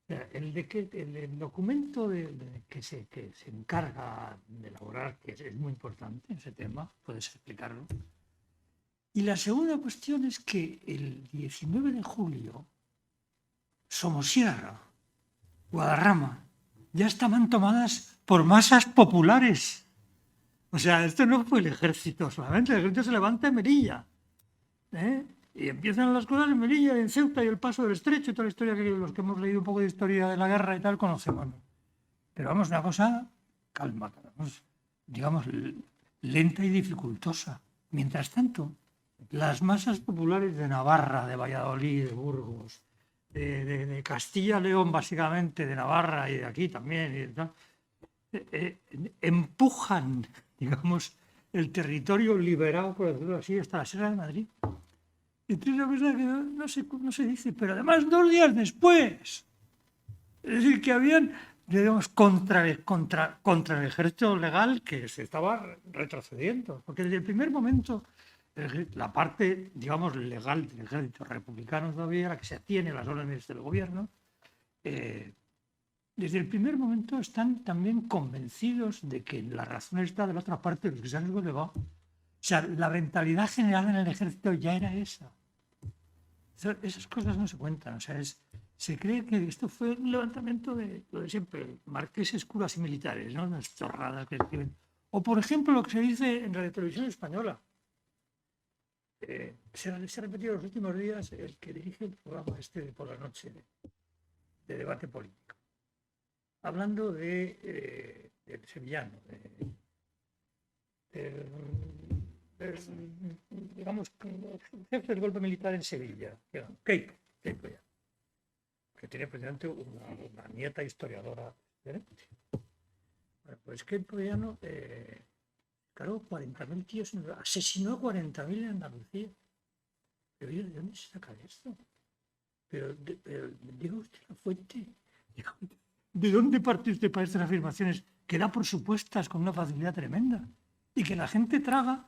O sea, el documento que se encarga de elaborar, que es muy importante ese tema, puedes explicarlo. Y la segunda cuestión es que el 19 de julio, Somosierra, Guadarrama, ya estaban tomadas por masas populares. O sea, esto no fue el ejército solamente, el ejército se levanta en Melilla, ¿eh? Y empiezan las cosas en Melilla, en Ceuta y el paso del Estrecho y toda la historia que los que hemos leído un poco de historia de la guerra y tal conocemos, ¿no? Pero vamos, una cosa calma, digamos, lenta y dificultosa. Mientras tanto, las masas populares de Navarra, de Valladolid, de Burgos, de Castilla-León básicamente, de Navarra y de aquí también, y tal, empujan, digamos, el territorio liberado, por decirlo así, hasta la Sierra de Madrid. Entonces, una cosa que no se dice, pero además 2 días después, es decir, que habían, digamos, contra el ejército legal que se estaba retrocediendo, porque desde el primer momento la parte, digamos, legal del ejército republicano todavía, la que se atiene a las órdenes del gobierno, desde el primer momento están también convencidos de que la razón está de la otra parte de los que se han sublevado. O sea, la mentalidad general en el ejército ya era esa. Esas cosas no se cuentan. O sea, se cree que esto fue un levantamiento de lo de siempre, marqueses, curas y militares, ¿no? Unas chorradas que escriben. O, por ejemplo, lo que se dice en Radio Televisión Española. Se ha repetido los últimos días el que dirige el programa este de por la noche de debate político, hablando del sevillano, digamos, jefe del golpe militar en Sevilla, Queipo ya, que tiene precisamente una nieta historiadora. Bueno, pues Queipo ya no. Claro, 40.000 tíos, asesinó a 40.000 en Andalucía. Pero ¿de dónde se saca esto? Pero diga usted la fuente. ¿De dónde parte usted para estas afirmaciones que da por supuestas con una facilidad tremenda? Y que la gente traga,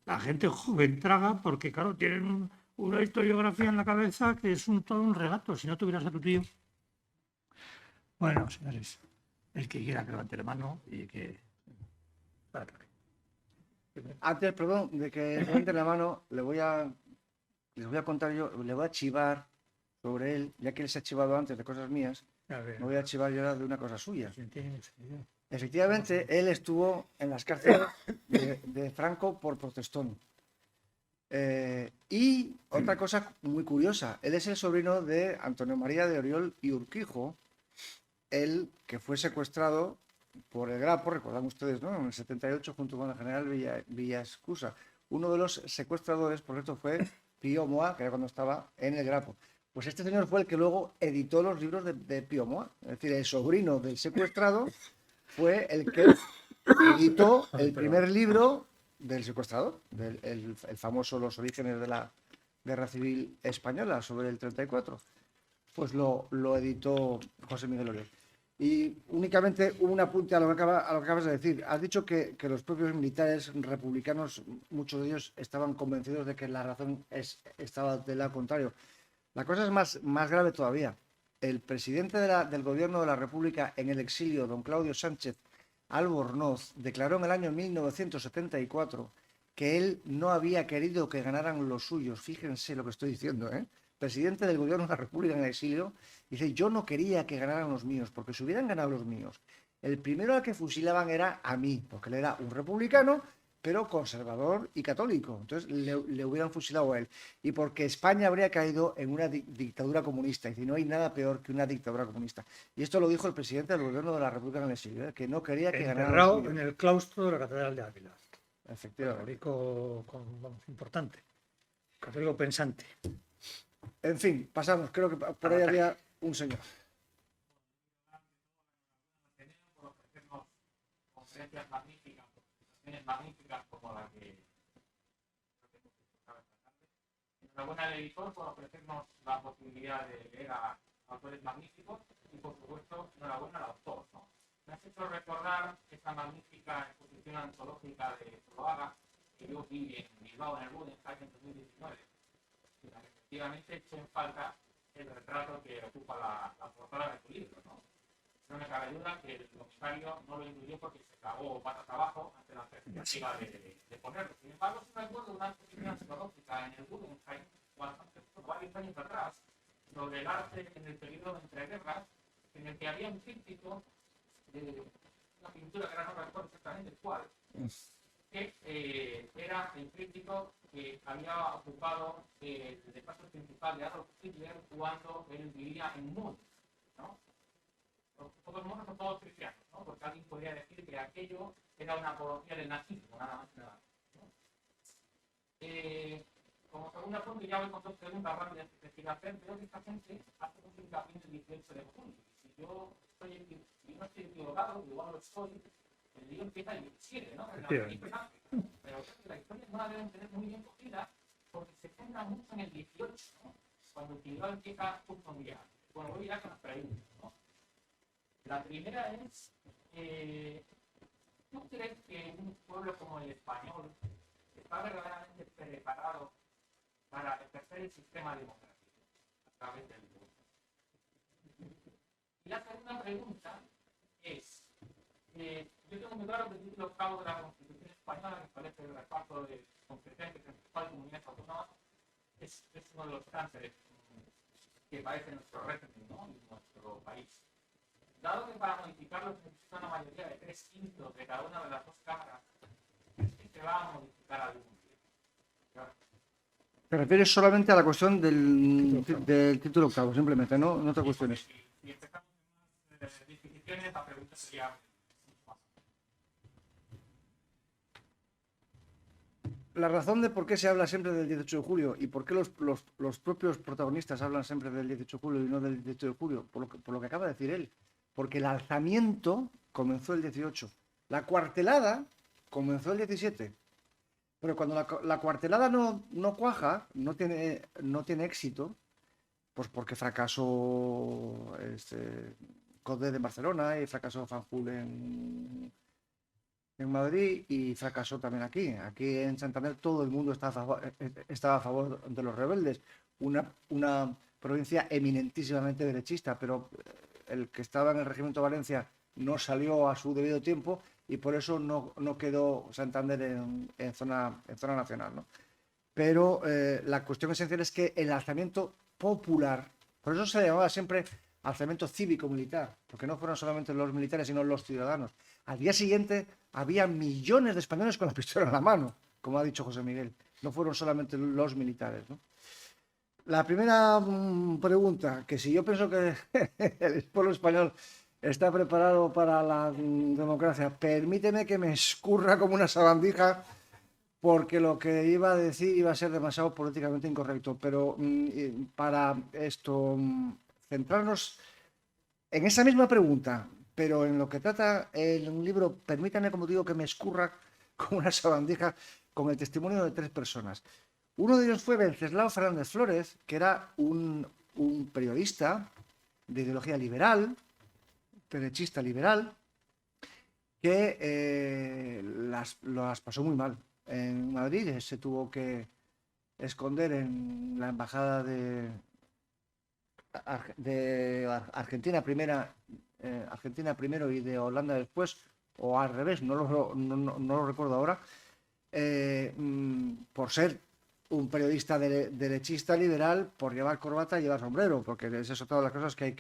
la gente joven traga, porque claro, tienen una historiografía en la cabeza que es todo un relato. Si no tuvieras a tu tío. Bueno, señores, el que quiera que levante la mano y que... Antes, perdón, de que levanten la mano, les voy a contar yo, le voy a chivar sobre él, ya que él se ha chivado antes de cosas mías, me voy a chivar yo ahora de una cosa suya. Efectivamente, él estuvo en las cárceles de Franco por protestón. Y otra cosa muy curiosa, él es el sobrino de Antonio María de Oriol y Urquijo, él que fue secuestrado por el Grapo, recordan ustedes, ¿no? En el 78, junto con el general Villascusa. Uno de los secuestradores, por cierto, fue Pío Moa, que era cuando estaba en el Grapo. Pues este señor fue el que luego editó los libros de Pío Moa. Es decir, el sobrino del secuestrado fue el que editó el primer libro del secuestrador, el famoso Los orígenes de la Guerra Civil Española, sobre el 34. Pues lo editó José Miguel Oriol. Y únicamente un apunte a lo que acabas de decir. Has dicho que los propios militares republicanos, muchos de ellos estaban convencidos de que la razón estaba del lado contrario. La cosa es más grave todavía. El presidente del gobierno de la República en el exilio, don Claudio Sánchez Albornoz, declaró en el año 1974 que él no había querido que ganaran los suyos. Fíjense lo que estoy diciendo, ¿eh? Presidente del gobierno de la República en el exilio, dice: yo no quería que ganaran los míos, porque si hubieran ganado los míos, el primero al que fusilaban era a mí, porque él era un republicano pero conservador y católico. Entonces le hubieran fusilado a él. Y porque España habría caído en una dictadura comunista. Y no hay nada peor que una dictadura comunista. Y esto lo dijo el presidente del gobierno de la República en el exilio, que no quería que ganara los Enterrado suyos. en el claustro de la Catedral de Ávila. Efectivamente. Católico importante. Católico pensante. En fin, pasamos. Creo que por ahí había un señor. Conferencias magníficas, presentaciones magníficas como la que enhorabuena al editor por ofrecernos la posibilidad de leer a autores magníficos y por supuesto enhorabuena al autor, ¿no? Me has hecho recordar esa magnífica exposición antológica de Zuluaga que yo vi en Bilbao en el Guggenheim en 2019, y la que efectivamente echo en falta el retrato que ocupa la portada de tu libro, ¿no? No me cabe duda que el comisario no lo incluyó porque se cagó patas abajo ante la perspectiva de ponerlo. Sin embargo, sí me acuerdo de una exposición antológica en el Guggenheim, varios años atrás, sobre el arte en el periodo entre guerras, en el que había un tríptico de una pintura que ahora no recuerdo exactamente cuál, que era el tríptico que había ocupado el despacho principal de Adolf Hitler cuando él vivía en Múnich, ¿no? Todos monos son todos cristianos, ¿no? Porque alguien podría decir que aquello era una apología del nazismo, nada más que nada, ¿no? Como segunda punto, ya voy con dos preguntas rápidas que te quiero hacer. Veo que esta gente hace un hincapié en el 18 de julio. Si yo no estoy equivocado, igual lo estoy, el lío empieza el 17, ¿no? Pero la historia no la deben tener muy bien cogida porque se centra mucho en el 18, ¿no? Cuando el Bilbao empieza justo un día. Bueno, voy ya con las preguntas, ¿no? La primera es, ¿tú crees que un pueblo como el español está verdaderamente preparado para ejercer el sistema democrático a través del voto? Y la segunda pregunta es, yo tengo muy claro que el título octavo de la Constitución española, que establece el reparto de competencias entre principales comunidades autónomas, es uno de los cánceres que padece nuestro régimen, ¿no? Y nuestro país. Dado que para modificarlo se necesita una mayoría de 3/5 de cada una de las dos cámaras, ¿crees que se va a modificar algún día? Claro. Te refieres solamente a la cuestión del título octavo, simplemente, no te cuestiones. Si empezamos en más definiciones, la pregunta sería mucho más. La razón de por qué se habla siempre del 18 de julio y por qué los propios protagonistas hablan siempre del 18 de julio y no del 18 de julio, por lo que acaba de decir él. Porque el alzamiento comenzó el 18. La cuartelada comenzó el 17. Pero cuando la cuartelada no cuaja, no tiene éxito, pues porque fracasó Codet en Barcelona y fracasó Fanjul en Madrid y fracasó también aquí. Aquí en Santander todo el mundo estaba a favor de los rebeldes. Una provincia eminentísimamente derechista, pero el que estaba en el regimiento de Valencia no salió a su debido tiempo y por eso no quedó Santander en zona nacional, ¿no? Pero la cuestión esencial es que el alzamiento popular, por eso se le llamaba siempre alzamiento cívico-militar, porque no fueron solamente los militares, sino los ciudadanos. Al día siguiente había millones de españoles con la pistola en la mano, como ha dicho José Miguel. No fueron solamente los militares, ¿no? La primera pregunta, que si yo pienso que el pueblo español está preparado para la democracia, permíteme que me escurra como una sabandija, porque lo que iba a decir iba a ser demasiado políticamente incorrecto. Pero para esto, centrarnos en esa misma pregunta, pero en lo que trata un libro, permítanme, como digo, que me escurra como una sabandija con el testimonio de 3 personas. Uno de ellos fue Venceslao Fernández Flores, que era un periodista de ideología liberal, derechista liberal, que las pasó muy mal. En Madrid se tuvo que esconder en la embajada de Argentina primero y de Holanda después, o al revés, no lo recuerdo ahora, por ser un periodista derechista liberal, por llevar corbata y llevar sombrero, porque es eso todas las cosas que hay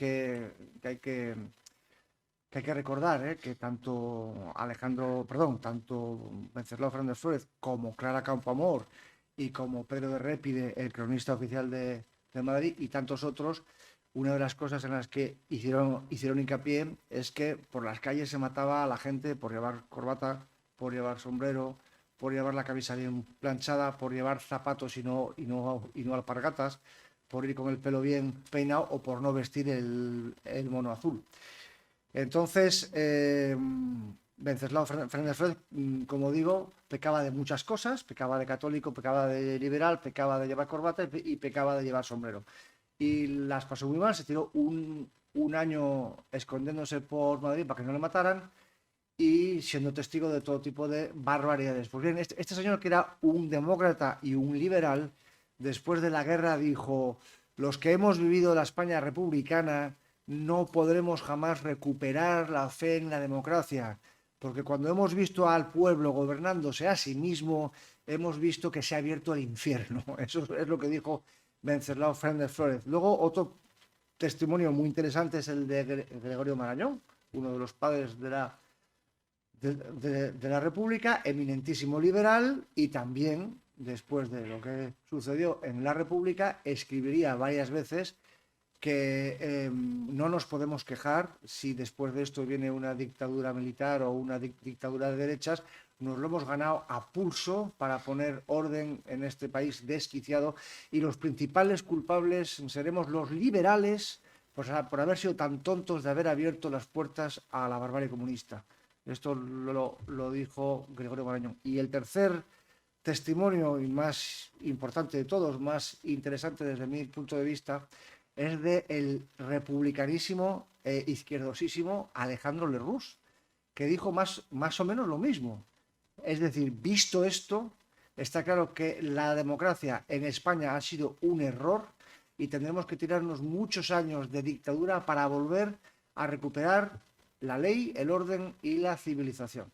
que hay que recordar, que tanto tanto Wenceslao Fernández Flórez como Clara Campoamor y como Pedro de Répide, el cronista oficial de Madrid, y tantos otros, una de las cosas en las que hicieron hincapié es que por las calles se mataba a la gente por llevar corbata, por llevar sombrero, por llevar la camisa bien planchada, por llevar zapatos y no alpargatas, por ir con el pelo bien peinado o por no vestir el mono azul. Entonces, Wenceslao Fernández Flórez, como digo, pecaba de muchas cosas, pecaba de católico, pecaba de liberal, pecaba de llevar corbata y pecaba de llevar sombrero. Y las pasó muy mal, se tiró un año escondiéndose por Madrid para que no le mataran y siendo testigo de todo tipo de barbaridades. Pues bien, este señor, que era un demócrata y un liberal, después de la guerra dijo: los que hemos vivido la España republicana no podremos jamás recuperar la fe en la democracia, porque cuando hemos visto al pueblo gobernándose a sí mismo, hemos visto que se ha abierto el infierno. Eso es lo que dijo Wenceslao Fernández Flórez. Luego, otro testimonio muy interesante es el de Gregorio Marañón, uno de los padres de la República, eminentísimo liberal, y también, después de lo que sucedió en la República, escribiría varias veces que no nos podemos quejar si después de esto viene una dictadura militar o una dictadura de derechas. Nos lo hemos ganado a pulso para poner orden en este país desquiciado, y los principales culpables seremos los liberales por haber sido tan tontos de haber abierto las puertas a la barbarie comunista. Esto lo dijo Gregorio Marañón. Y el tercer testimonio, y más importante de todos, más interesante desde mi punto de vista, es del republicanísimo izquierdosísimo Alejandro Lerroux, que dijo más o menos lo mismo. Es decir, visto esto, está claro que la democracia en España ha sido un error y tendremos que tirarnos muchos años de dictadura para volver a recuperar la ley, el orden y la civilización.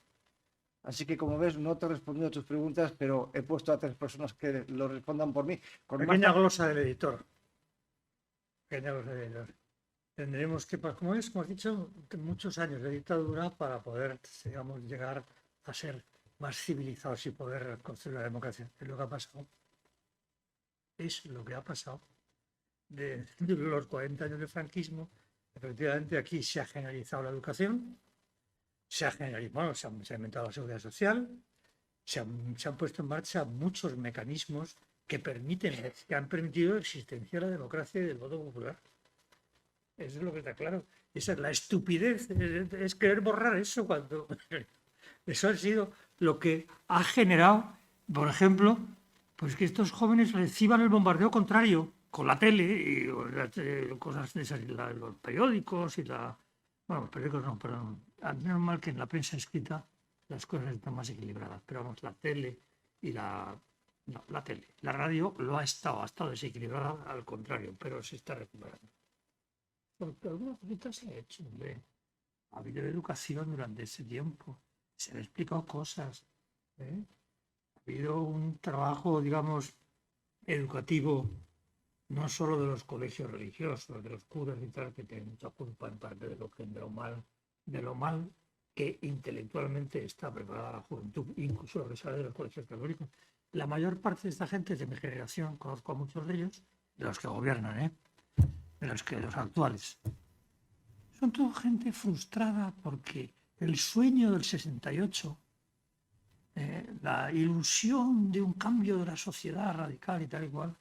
Así que, como ves, no te he respondido a tus preguntas, pero he puesto a 3 personas que lo respondan por mí. Pequeña glosa del editor. Tendremos que, como has dicho, muchos años de dictadura para poder, digamos, llegar a ser más civilizados y poder construir la democracia. Es lo que ha pasado. Es lo que ha pasado. De los 40 años de franquismo, efectivamente aquí se ha generalizado la educación, se ha inventado la seguridad social, se han puesto en marcha muchos mecanismos que han permitido la existencia de la democracia y del voto popular. Eso es lo que está claro. Esa es la estupidez, es querer borrar eso cuando... Eso ha sido lo que ha generado, por ejemplo, pues que estos jóvenes reciban el bombardeo contrario con la tele y cosas de esas, los periódicos y la... Bueno, los periódicos no, perdón. Menos mal que en la prensa escrita las cosas están más equilibradas, pero vamos, la tele y la tele. La radio ha estado desequilibrada, al contrario, pero se está recuperando. Porque alguna cosita se ha hecho, hombre. Ha habido educación durante ese tiempo, se han explicado cosas, ¿eh? Ha habido un trabajo, digamos, educativo, no solo de los colegios religiosos, de los curas y tal, que tienen mucha culpa en parte de lo mal que intelectualmente está preparada la juventud, incluso lo que sale de los colegios católicos. La mayor parte de esta gente es de mi generación, conozco a muchos de ellos, de los que gobiernan, de los actuales. Son toda gente frustrada porque el sueño del 68, la ilusión de un cambio de la sociedad radical y tal y cual,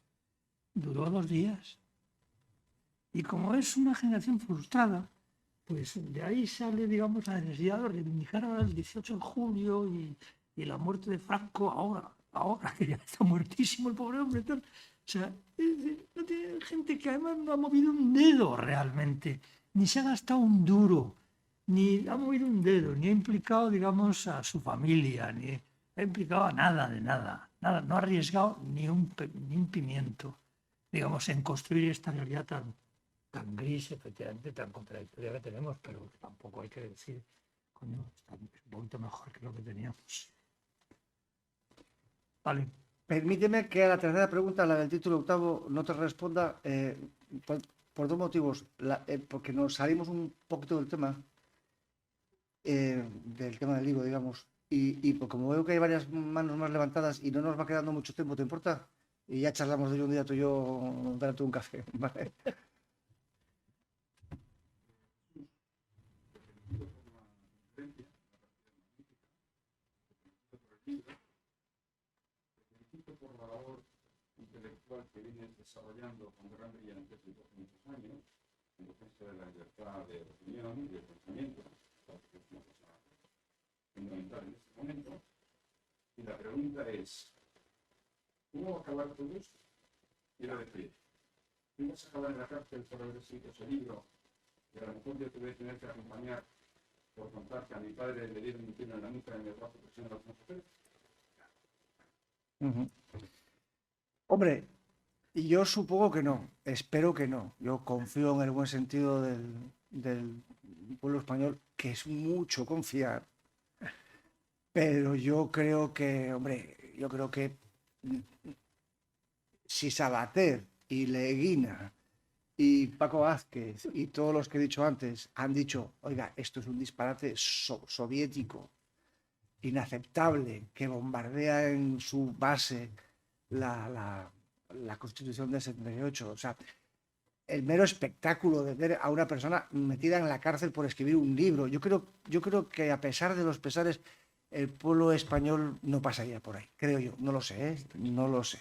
duró 2 días. Y como es una generación frustrada, pues de ahí sale, digamos, la necesidad de reivindicar ahora el 18 de julio y la muerte de Franco ahora que ya está muertísimo el pobre hombre. Tal. O sea, no tiene gente que además no ha movido un dedo realmente, ni se ha gastado un duro, ni ha movido un dedo, ni ha implicado, digamos, a su familia, ni ha implicado a nada de nada. No ha arriesgado ni un pimiento, digamos, en construir esta realidad tan gris, efectivamente, tan contradictoria que tenemos, pero tampoco hay que decir, coño, está un poquito mejor que lo que teníamos. Vale. Permíteme que a la tercera pregunta, la del título octavo, no te responda por 2 motivos. Porque nos salimos un poquito del tema del tema del libro, digamos. Y pues como veo que hay varias manos más levantadas y no nos va quedando mucho tiempo, ¿te importa? Y ya charlamos de ello un día tú y yo, dándote un café, ¿vale? Por la labor intelectual que vienes desarrollando con gran brillantez desde hace muchos años, en defensa de la libertad de opinión y de pensamiento, que es una cosa fundamental en este momento. Y la pregunta es, ¿cómo va a acabar todo esto? Quiero decir, ¿tú vas a acabar en la cárcel por haber escrito ese libro? Y a lo mejor yo te voy a tener que acompañar por contar que a mi padre le dieron un tiro en la nuca en el brazo presionado a Alfonso Pérez. Hombre, yo supongo que no, espero que no. Yo confío en el buen sentido del pueblo español, que es mucho confiar, pero yo creo que, hombre, yo creo que si Sabater y Leguina y Paco Vázquez y todos los que he dicho antes han dicho, oiga, esto es un disparate soviético, inaceptable, que bombardea en su base la Constitución del 78. O sea, el mero espectáculo de ver a una persona metida en la cárcel por escribir un libro. Yo creo que a pesar de los pesares, el pueblo español no pasaría por ahí, creo yo. No lo sé, ¿eh? No lo sé.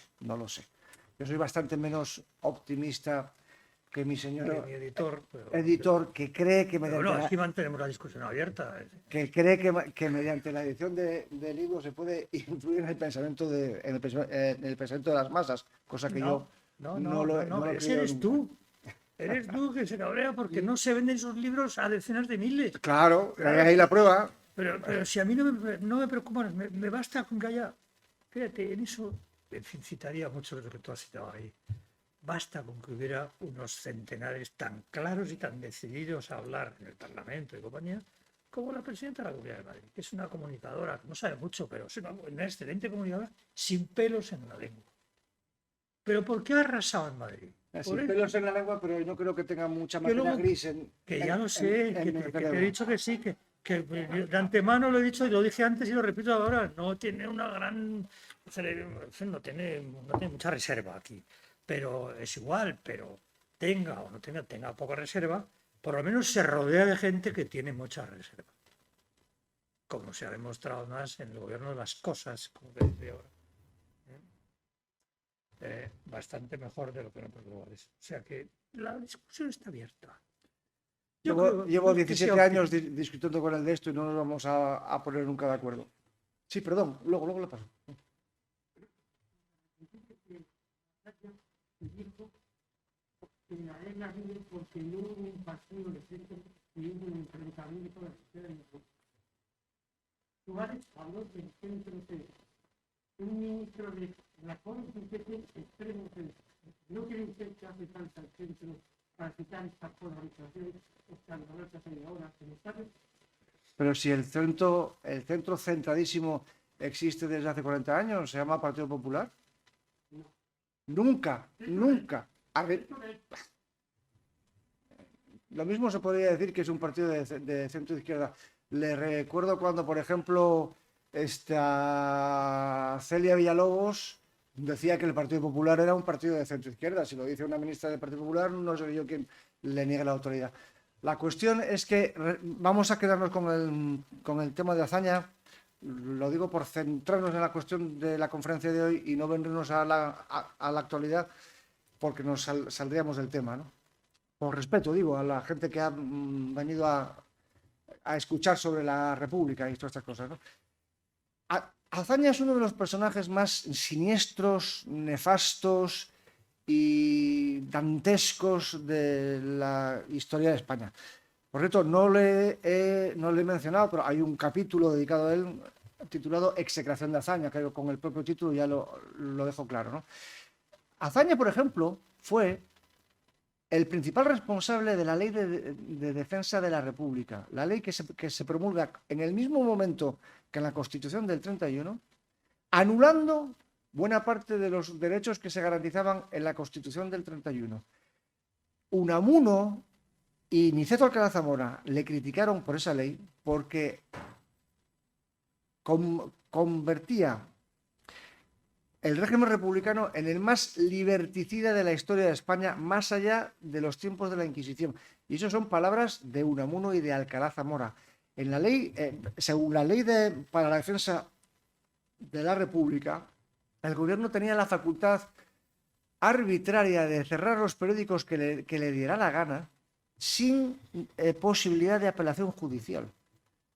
Yo soy bastante menos optimista que mi señor Mi editor, editor, que cree que pero mediante no, aquí mantenemos la discusión abierta. que mediante la edición de libros se puede influir en el pensamiento en el pensamiento de las masas, cosa que yo no lo ese creo eres nunca. tú. Eres tú que se cabrea porque no se venden esos libros a decenas de miles. Claro, ahí la prueba. Pero si a mí no me preocupa, me basta con que haya, fíjate, en eso, en fin, citaría mucho de lo que tú has citado ahí. Basta con que hubiera unos centenares tan claros y tan decididos a hablar en el Parlamento y compañía, como la presidenta de la Comunidad de Madrid, que es una comunicadora, no sabe mucho, pero es una excelente comunicadora, sin pelos en la lengua. ¿Pero por qué ha arrasado en Madrid? Sin pelos en la lengua, pero no creo que tenga mucha materia luego, gris que ya lo sé, que el te he cerebro. dicho que sí, que de antemano lo he dicho y lo dije antes y lo repito ahora, no tiene una gran, no tiene mucha reserva aquí, pero es igual, pero tenga o no tenga poca reserva, por lo menos se rodea de gente que tiene mucha reserva, como se ha demostrado más en el gobierno de las cosas, como que dice ahora. Bastante mejor de lo que en otros lugares. O sea que la discusión está abierta. Llevo 17 años discutiendo con él de esto y no nos vamos a poner nunca de acuerdo. Sí, perdón, luego le paso. En la regla vive porque no hubo un partido de centro y hubo un enfrentamiento de la izquierda y el Suárez habló del centro centro. Un ministro de Rajoy dice que extremo centro. ¿No cree usted que hace falta el centro para quitar esta polarización escandalosa que hay ahora en Estados? Pero si el centro centradísimo existe desde hace 40 años, se llama Partido Popular. No. Nunca. A ver, lo mismo se podría decir que es un partido de centro-izquierda. Le recuerdo cuando, por ejemplo, Celia Villalobos decía que el Partido Popular era un partido de centro-izquierda. Si lo dice una ministra del Partido Popular, no soy yo quien le niegue la autoridad. La cuestión es que vamos a quedarnos con el tema de Azaña. Lo digo por centrarnos en la cuestión de la conferencia de hoy y no venirnos a la actualidad, porque nos saldríamos del tema, ¿no? Por respeto, digo, a la gente que ha venido a escuchar sobre la República y todas estas cosas, ¿no? Azaña es uno de los personajes más siniestros, nefastos y dantescos de la historia de España. Por cierto, no le he mencionado, pero hay un capítulo dedicado a él titulado Execración de Azaña, que con el propio título ya lo dejo claro, ¿no? Azaña, por ejemplo, fue el principal responsable de la Ley de Defensa de la República, la ley que se promulga en el mismo momento que en la Constitución del 31, anulando buena parte de los derechos que se garantizaban en la Constitución del 31. Unamuno Y Niceto Alcalá Zamora le criticaron por esa ley porque convertía el régimen republicano en el más liberticida de la historia de España, más allá de los tiempos de la Inquisición. Y eso son palabras de Unamuno y de Alcalá Zamora. En la ley, según la ley para la defensa de la República, el gobierno tenía la facultad arbitraria de cerrar los periódicos que le diera la gana, sin posibilidad de apelación judicial.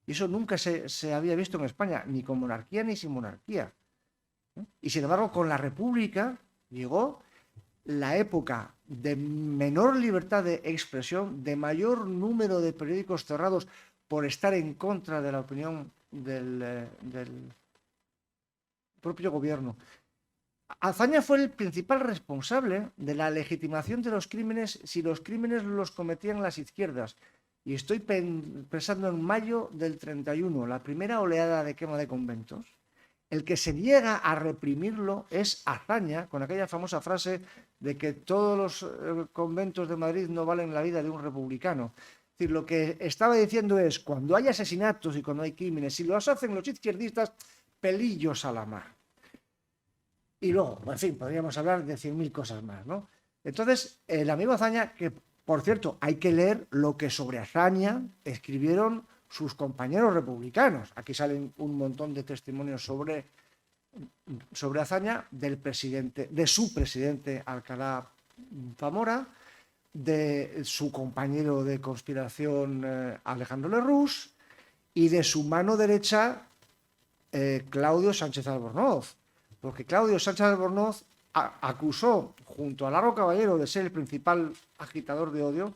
Y eso nunca se había visto en España, ni con monarquía ni sin monarquía. Y sin embargo, con la República llegó la época de menor libertad de expresión, de mayor número de periódicos cerrados por estar en contra de la opinión del propio gobierno. Azaña fue el principal responsable de la legitimación de los crímenes si los crímenes los cometían las izquierdas. Y estoy pensando en mayo del 31, la primera oleada de quema de conventos. El que se niega a reprimirlo es Azaña, con aquella famosa frase de que todos los conventos de Madrid no valen la vida de un republicano. Es decir, lo que estaba diciendo es, cuando hay asesinatos y cuando hay crímenes, si los hacen los izquierdistas, pelillos a la mar. Y luego, en fin, podríamos hablar de 100.000 cosas más, ¿no? Entonces, el amigo Azaña, que por cierto, hay que leer lo que sobre Azaña escribieron sus compañeros republicanos. Aquí salen un montón de testimonios sobre Azaña, de su presidente Alcalá Zamora, de su compañero de conspiración Alejandro Lerroux y de su mano derecha Claudio Sánchez Albornoz. Porque Claudio Sánchez Albornoz acusó, junto a Largo Caballero, de ser el principal agitador de odio,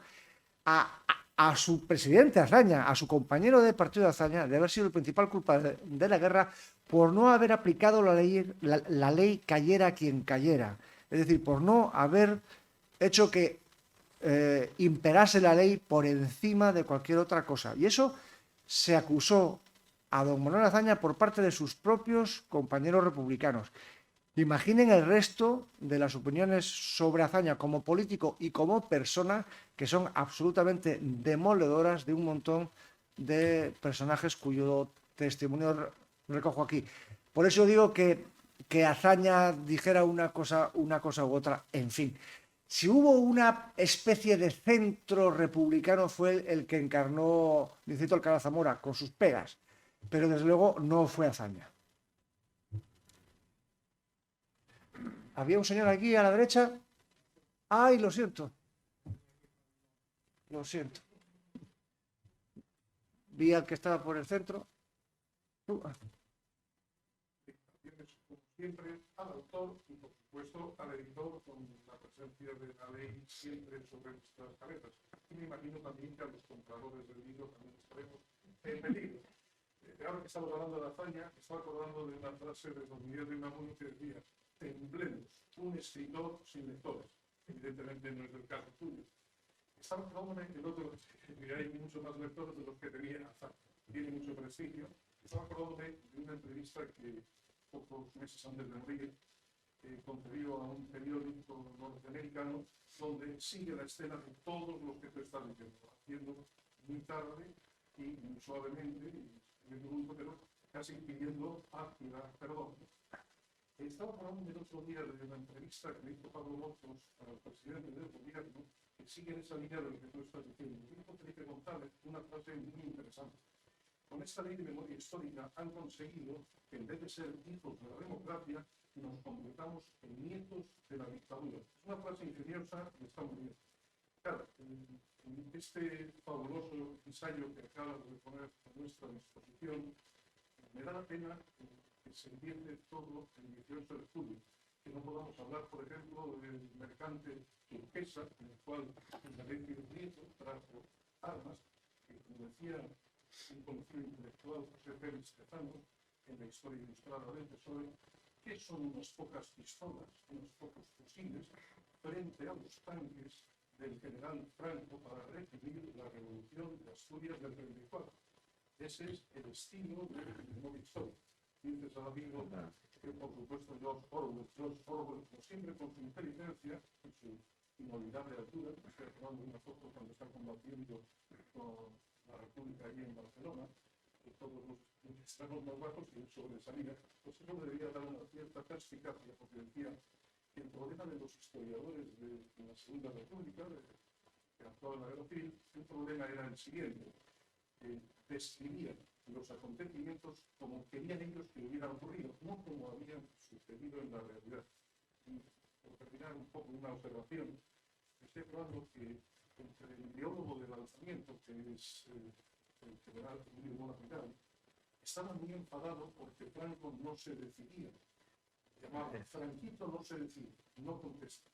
a su presidente Azaña, a su compañero de partido de Azaña, de haber sido el principal culpable de la guerra por no haber aplicado la ley cayera quien cayera. Es decir, por no haber hecho que imperase la ley por encima de cualquier otra cosa. Y eso se acusó a don Manuel Azaña por parte de sus propios compañeros republicanos. Imaginen el resto de las opiniones sobre Azaña como político y como persona, que son absolutamente demoledoras de un montón de personajes cuyo testimonio recojo aquí. Por eso digo que Azaña dijera una cosa u otra, en fin. Si hubo una especie de centro republicano fue el que encarnó Niceto Alcalá Zamora, con sus pegas, pero desde luego no fue Azaña. Había un señor aquí a la derecha. ¡Ay, lo siento! Lo siento. Vi al que estaba por el centro. Como siempre, al autor y, por supuesto, al editor, con la presencia de la ley siempre sobre nuestras cabezas. Y me imagino también que a los compradores del libro también estaremos en peligro. Ahora que estamos hablando de Azaña, estaba acordando de una frase de don Miguel de Unamuno que decía: temblemos, un escritor sin lectores. Evidentemente no es el caso tuyo. Estaba acordándome el otro, que hay muchos más lectores de los que tenía Azaña. Tiene mucho prestigio. Estaba acordándome de una entrevista que pocos meses antes de morir concedió a un periódico norteamericano donde sigue la escena de todos los que tú estás diciendo, haciendo muy tarde y muy suavemente, pero casi pidiendo perdón. Estaba hablando el otro día de una entrevista que le hizo Pablo Motos al presidente del gobierno, que sigue en esa línea de lo que tú estás diciendo. Y dijo Felipe González una frase muy interesante. Con esta ley de memoria histórica han conseguido que en vez de ser hijos de la democracia, nos convirtamos en nietos de la dictadura. Es una frase ingeniosa y está muy bien. Claro, en este fabuloso ensayo que acabas de poner a nuestra disposición, me da la pena que se entiende todo el 18 de julio. Que no podamos hablar, por ejemplo, del mercante turquesa, en el cual Independio Nieto trajo armas, que, como decía un conocido intelectual, José Félix Tejano, en la historia ilustrada del PSOE, que son unas pocas pistolas, unos pocos fusiles, frente a los tanques del general Franco para recibir la revolución de Asturias del 34. Ese es el estilo del memoria histórica. Dices al amigo que, por supuesto, George Orwell, como siempre con su inteligencia y su inolvidable altura, estoy tomando una foto cuando está con combatiendo con la República allí en Barcelona, que todos los estamos más bajos y sobresalía, pues eso debería dar una cierta perspicacia, porque decía que el problema de los historiadores de la Segunda República, que actuaban en la Guerra Civil, el problema era el siguiente, que describían los acontecimientos como querían ellos que hubieran ocurrido, no como habían sucedido en la realidad. Y por terminar un poco una observación, estoy hablando que entre el ideólogo del alzamiento, que es el general Emilio Bonaparte, estaba muy enfadado porque Franco no se decidía. Llamaba Franquito no se decide, no contesta.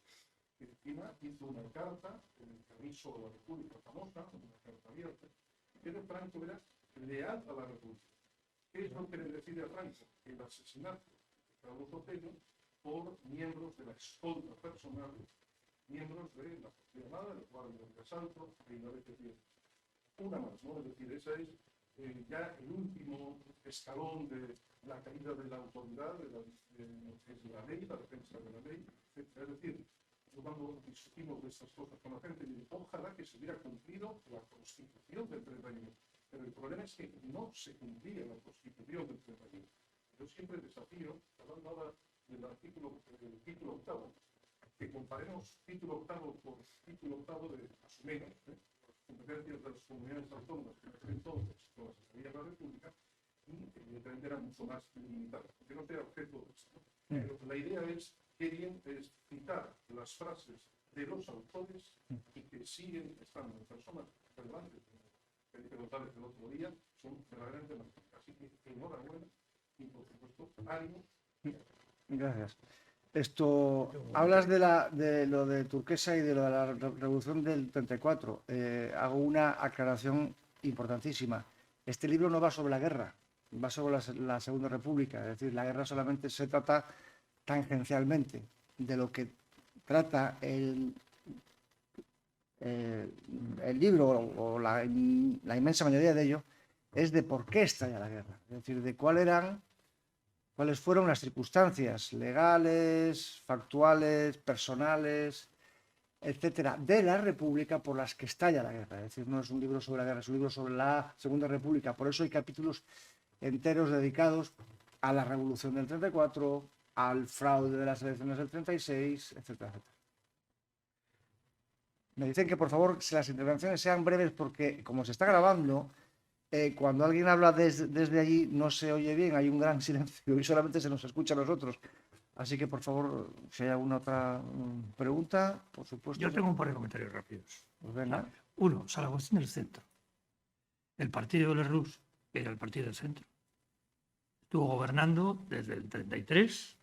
Cristina hizo una carta en el permiso a la República famosa, una carta abierta, pero Franco era leal a la República. ¿Qué es lo que le decide a Franco? El asesinato de Carlos Botello por miembros de la escolta personal, miembros de la Policía Armada, del Guardia de Asalto y la DGT. Una más, ¿no? Es decir, esa es ya el último escalón de la caída de la autoridad, de la ley, la defensa de la ley, etc. Es decir, yo cuando discutimos de estas cosas con la gente, digo, ojalá que se hubiera cumplido la Constitución del 31. Pero el problema es que no se cumplía la Constitución del 31. Yo siempre desafío, hablando ahora del título octavo, que comparemos título octavo por título octavo de Asumena, las competencias de las comunidades autónomas que en entonces con la Secretaría de la República, y evidentemente era mucho más limitada, que no sea objeto de esto. Pero la idea es que bien es citar las frases de los autores y que siguen estando en personas relevantes, como Felipe González el otro día, son verdaderamente magníficas. Así que enhorabuena y por supuesto ánimo. Gracias. Hablas de lo de Turquesa y de lo de la Revolución del 34. Hago una aclaración importantísima. Este libro no va sobre la guerra, va sobre la Segunda República. Es decir, la guerra solamente se trata tangencialmente. De lo que trata el libro, o la inmensa mayoría de ello, es de por qué estalla la guerra. Es decir, de cuáles fueron las circunstancias legales, factuales, personales, etcétera, de la República por las que estalla la guerra. Es decir, no es un libro sobre la guerra, es un libro sobre la Segunda República. Por eso hay capítulos enteros dedicados a la Revolución del 34, al fraude de las elecciones del 36, etcétera, etcétera. Me dicen que por favor las intervenciones sean breves porque como se está grabando, cuando alguien habla desde allí no se oye bien, hay un gran silencio y solamente se nos escucha a nosotros. Así que, por favor, si hay alguna otra pregunta, por supuesto. Yo tengo un par de comentarios rápidos. Pues venga. Uno, sobre la cuestión del centro. El partido de Lerroux era el partido del centro. Estuvo gobernando desde el 33,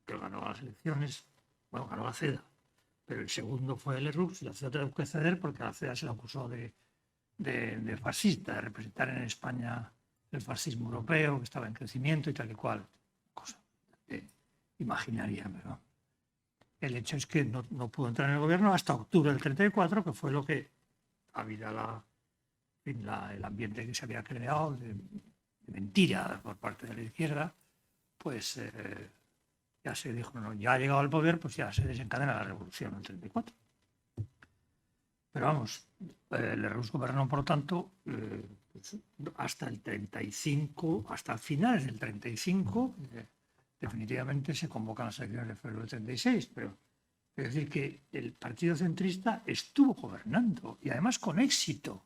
que ganó las elecciones, bueno, ganó la CEDA, pero el segundo fue Lerroux y la CEDA tuvo que ceder porque a la CEDA se le acusó de fascista, de representar en España el fascismo europeo, que estaba en crecimiento y tal y cual. Cosa imaginaria, ¿verdad? El hecho es que no pudo entrar en el gobierno hasta octubre del 34, que fue lo que, habida el ambiente que se había creado de mentira por parte de la izquierda, pues ya se dijo, no, ya ha llegado al poder, pues ya se desencadena la revolución del 34. Pero vamos, Lerroux gobernó, por lo tanto, pues, hasta el 35, hasta finales del 35, definitivamente se convocan las elecciones de febrero del 36, pero es decir que el partido centrista estuvo gobernando y además con éxito,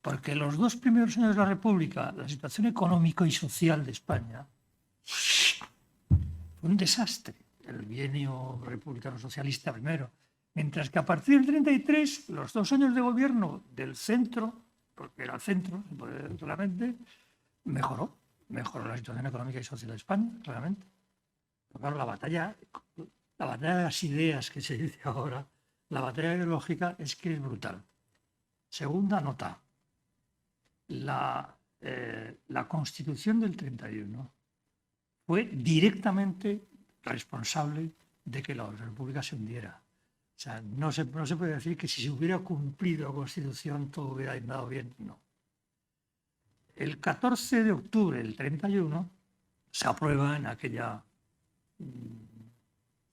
porque los 2 primeros años de la República, la situación económica y social de España fue un desastre. El bienio republicano socialista primero, mientras que a partir del 33, los 2 años de gobierno del centro, porque era el centro, claramente, mejoró la situación económica y social de España, claramente. Pero claro, la batalla de las ideas que se dice ahora, la batalla ideológica es que es brutal. Segunda nota, la Constitución del 31 fue directamente responsable de que la República se hundiera. O sea, no se puede decir que si se hubiera cumplido la Constitución todo hubiera andado bien, no. El 14 de octubre del 31 se aprueba en aquella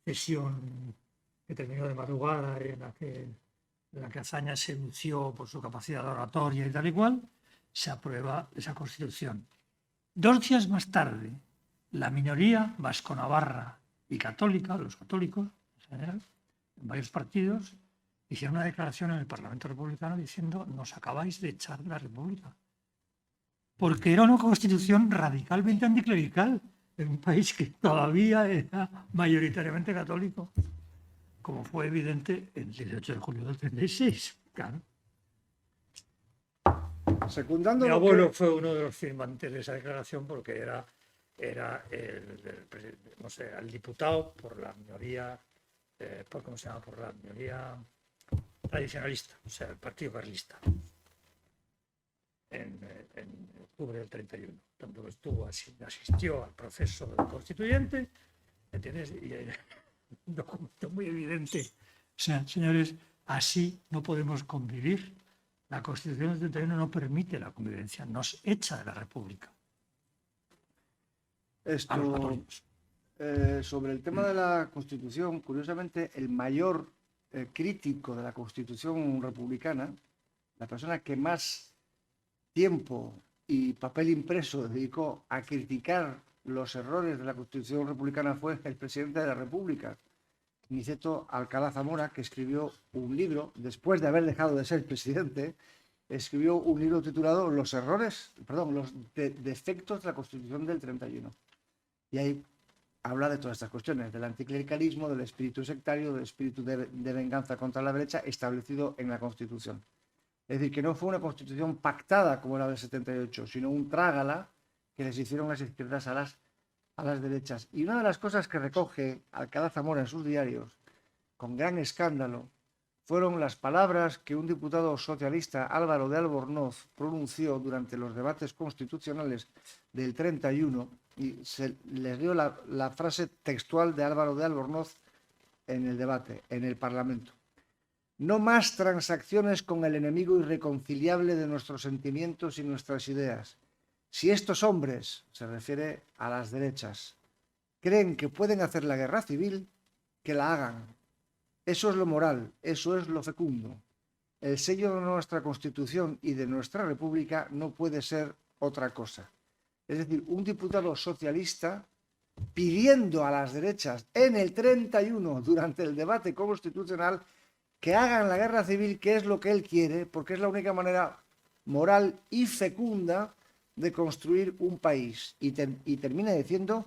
sesión que terminó de madrugada, en la que en la que Azaña se lució por su capacidad de oratoria y tal y cual, se aprueba esa Constitución. 2 días más tarde, la minoría vasco-navarra y católica, los católicos en general, en varios partidos, hicieron una declaración en el Parlamento Republicano diciendo: nos acabáis de echar de la República. Porque era una constitución radicalmente anticlerical en un país que todavía era mayoritariamente católico, como fue evidente el 18 de julio del 36. Claro. Secundando Mi lo abuelo que... fue uno de los firmantes de esa declaración porque era no sé, el diputado por la minoría, ¿cómo se llama? Por la minoría tradicionalista, o sea, el Partido Carlista, en octubre del 31. Tanto que asistió al proceso del constituyente, ¿entiendes? Y un documento muy evidente. O sea, señores, así no podemos convivir. La Constitución del 31 no permite la convivencia, nos echa de la República. A los católicos. Sobre el tema de la Constitución, curiosamente, el mayor crítico de la Constitución republicana, la persona que más tiempo y papel impreso dedicó a criticar los errores de la Constitución republicana, fue el presidente de la República, Niceto Alcalá Zamora, que escribió un libro, después de haber dejado de ser presidente, escribió un libro titulado Los defectos de la Constitución del 31. Y ahí habla de todas estas cuestiones, del anticlericalismo, del espíritu sectario, del espíritu de venganza contra la derecha establecido en la Constitución. Es decir, que no fue una Constitución pactada como la del 78, sino un trágala que les hicieron las izquierdas a las derechas. Y una de las cosas que recoge Alcalá Zamora en sus diarios, con gran escándalo, fueron las palabras que un diputado socialista, Álvaro de Albornoz, pronunció durante los debates constitucionales del 31, y les dio la frase textual de Álvaro de Albornoz en el debate, en el Parlamento. No más transacciones con el enemigo irreconciliable de nuestros sentimientos y nuestras ideas. Si estos hombres, se refiere a las derechas, creen que pueden hacer la guerra civil, que la hagan. Eso es lo moral, eso es lo fecundo. El sello de nuestra Constitución y de nuestra República no puede ser otra cosa. Es decir, un diputado socialista pidiendo a las derechas en el 31, durante el debate constitucional, que hagan la guerra civil, que es lo que él quiere, porque es la única manera moral y fecunda de construir un país. Y termina diciendo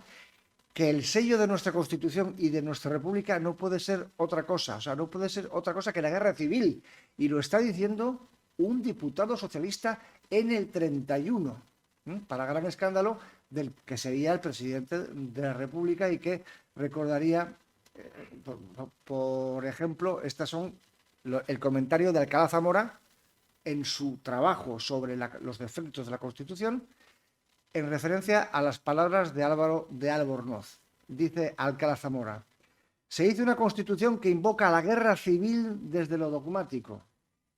que el sello de nuestra Constitución y de nuestra República no puede ser otra cosa, o sea, no puede ser otra cosa que la guerra civil. Y lo está diciendo un diputado socialista en el 31, para gran escándalo del que sería el presidente de la República y que recordaría, por ejemplo, estas son el comentario de Alcalá Zamora en su trabajo sobre los defectos de la Constitución, en referencia a las palabras de Álvaro de Albornoz. Dice Alcalá Zamora: se hizo una Constitución que invoca a la guerra civil desde lo dogmático,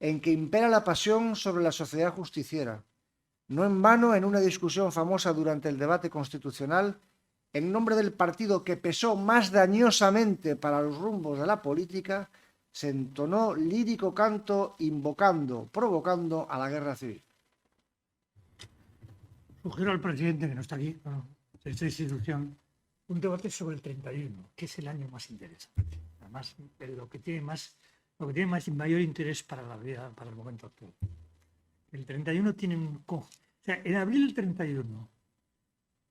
en que impera la pasión sobre la sociedad justiciera. No en vano, en una discusión famosa durante el debate constitucional, en nombre del partido que pesó más dañosamente para los rumbos de la política, se entonó lírico canto invocando, provocando a la guerra civil. Sugiero al presidente, que no está aquí, de esta institución, un debate sobre el 31, que es el año más interesante. Además, lo que tiene mayor interés para la vida, para el momento actual. El 31 tiene o sea, en abril del 31,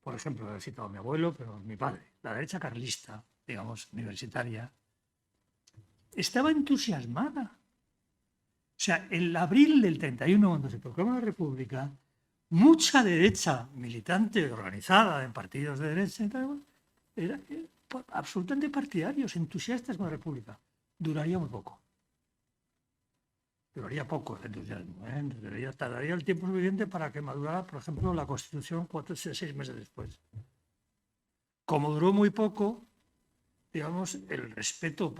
por ejemplo, he citado a mi abuelo, pero mi padre, la derecha carlista, digamos, universitaria, estaba entusiasmada. O sea, en abril del 31, cuando se proclama la República, mucha derecha militante organizada en partidos de derecha y tal, era absolutamente partidarios, entusiastas con la República. Duraría muy poco. Duraría poco el entusiasmo. Tardaría el tiempo suficiente para que madurara, por ejemplo, la Constitución 6 meses después. Como duró muy poco, digamos, el respeto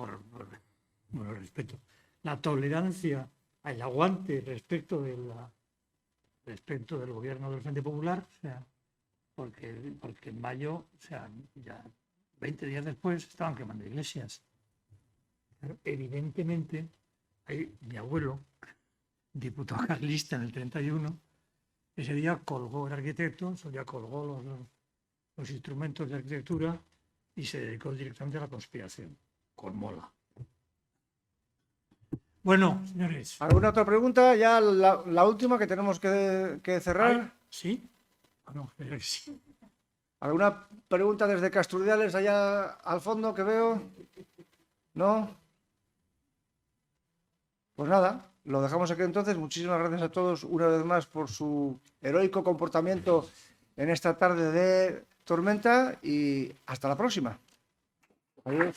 la tolerancia, el aguante respecto del gobierno del Frente Popular, o sea, porque en mayo, o sea, ya 20 días después estaban quemando iglesias. Pero evidentemente ahí mi abuelo, diputado carlista en el 31, ese día colgó el arquitecto, ese día colgó los instrumentos de arquitectura y se dedicó directamente a la conspiración, con mola. Bueno, señores. ¿Alguna otra pregunta? Ya la última que tenemos que cerrar. ¿Sí? No, creo que sí. ¿Alguna pregunta desde Castrudiales allá al fondo que veo? ¿No? Pues nada, lo dejamos aquí entonces. Muchísimas gracias a todos una vez más por su heroico comportamiento en esta tarde de tormenta y hasta la próxima. Adiós.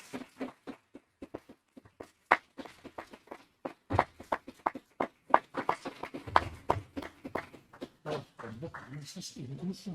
Incluso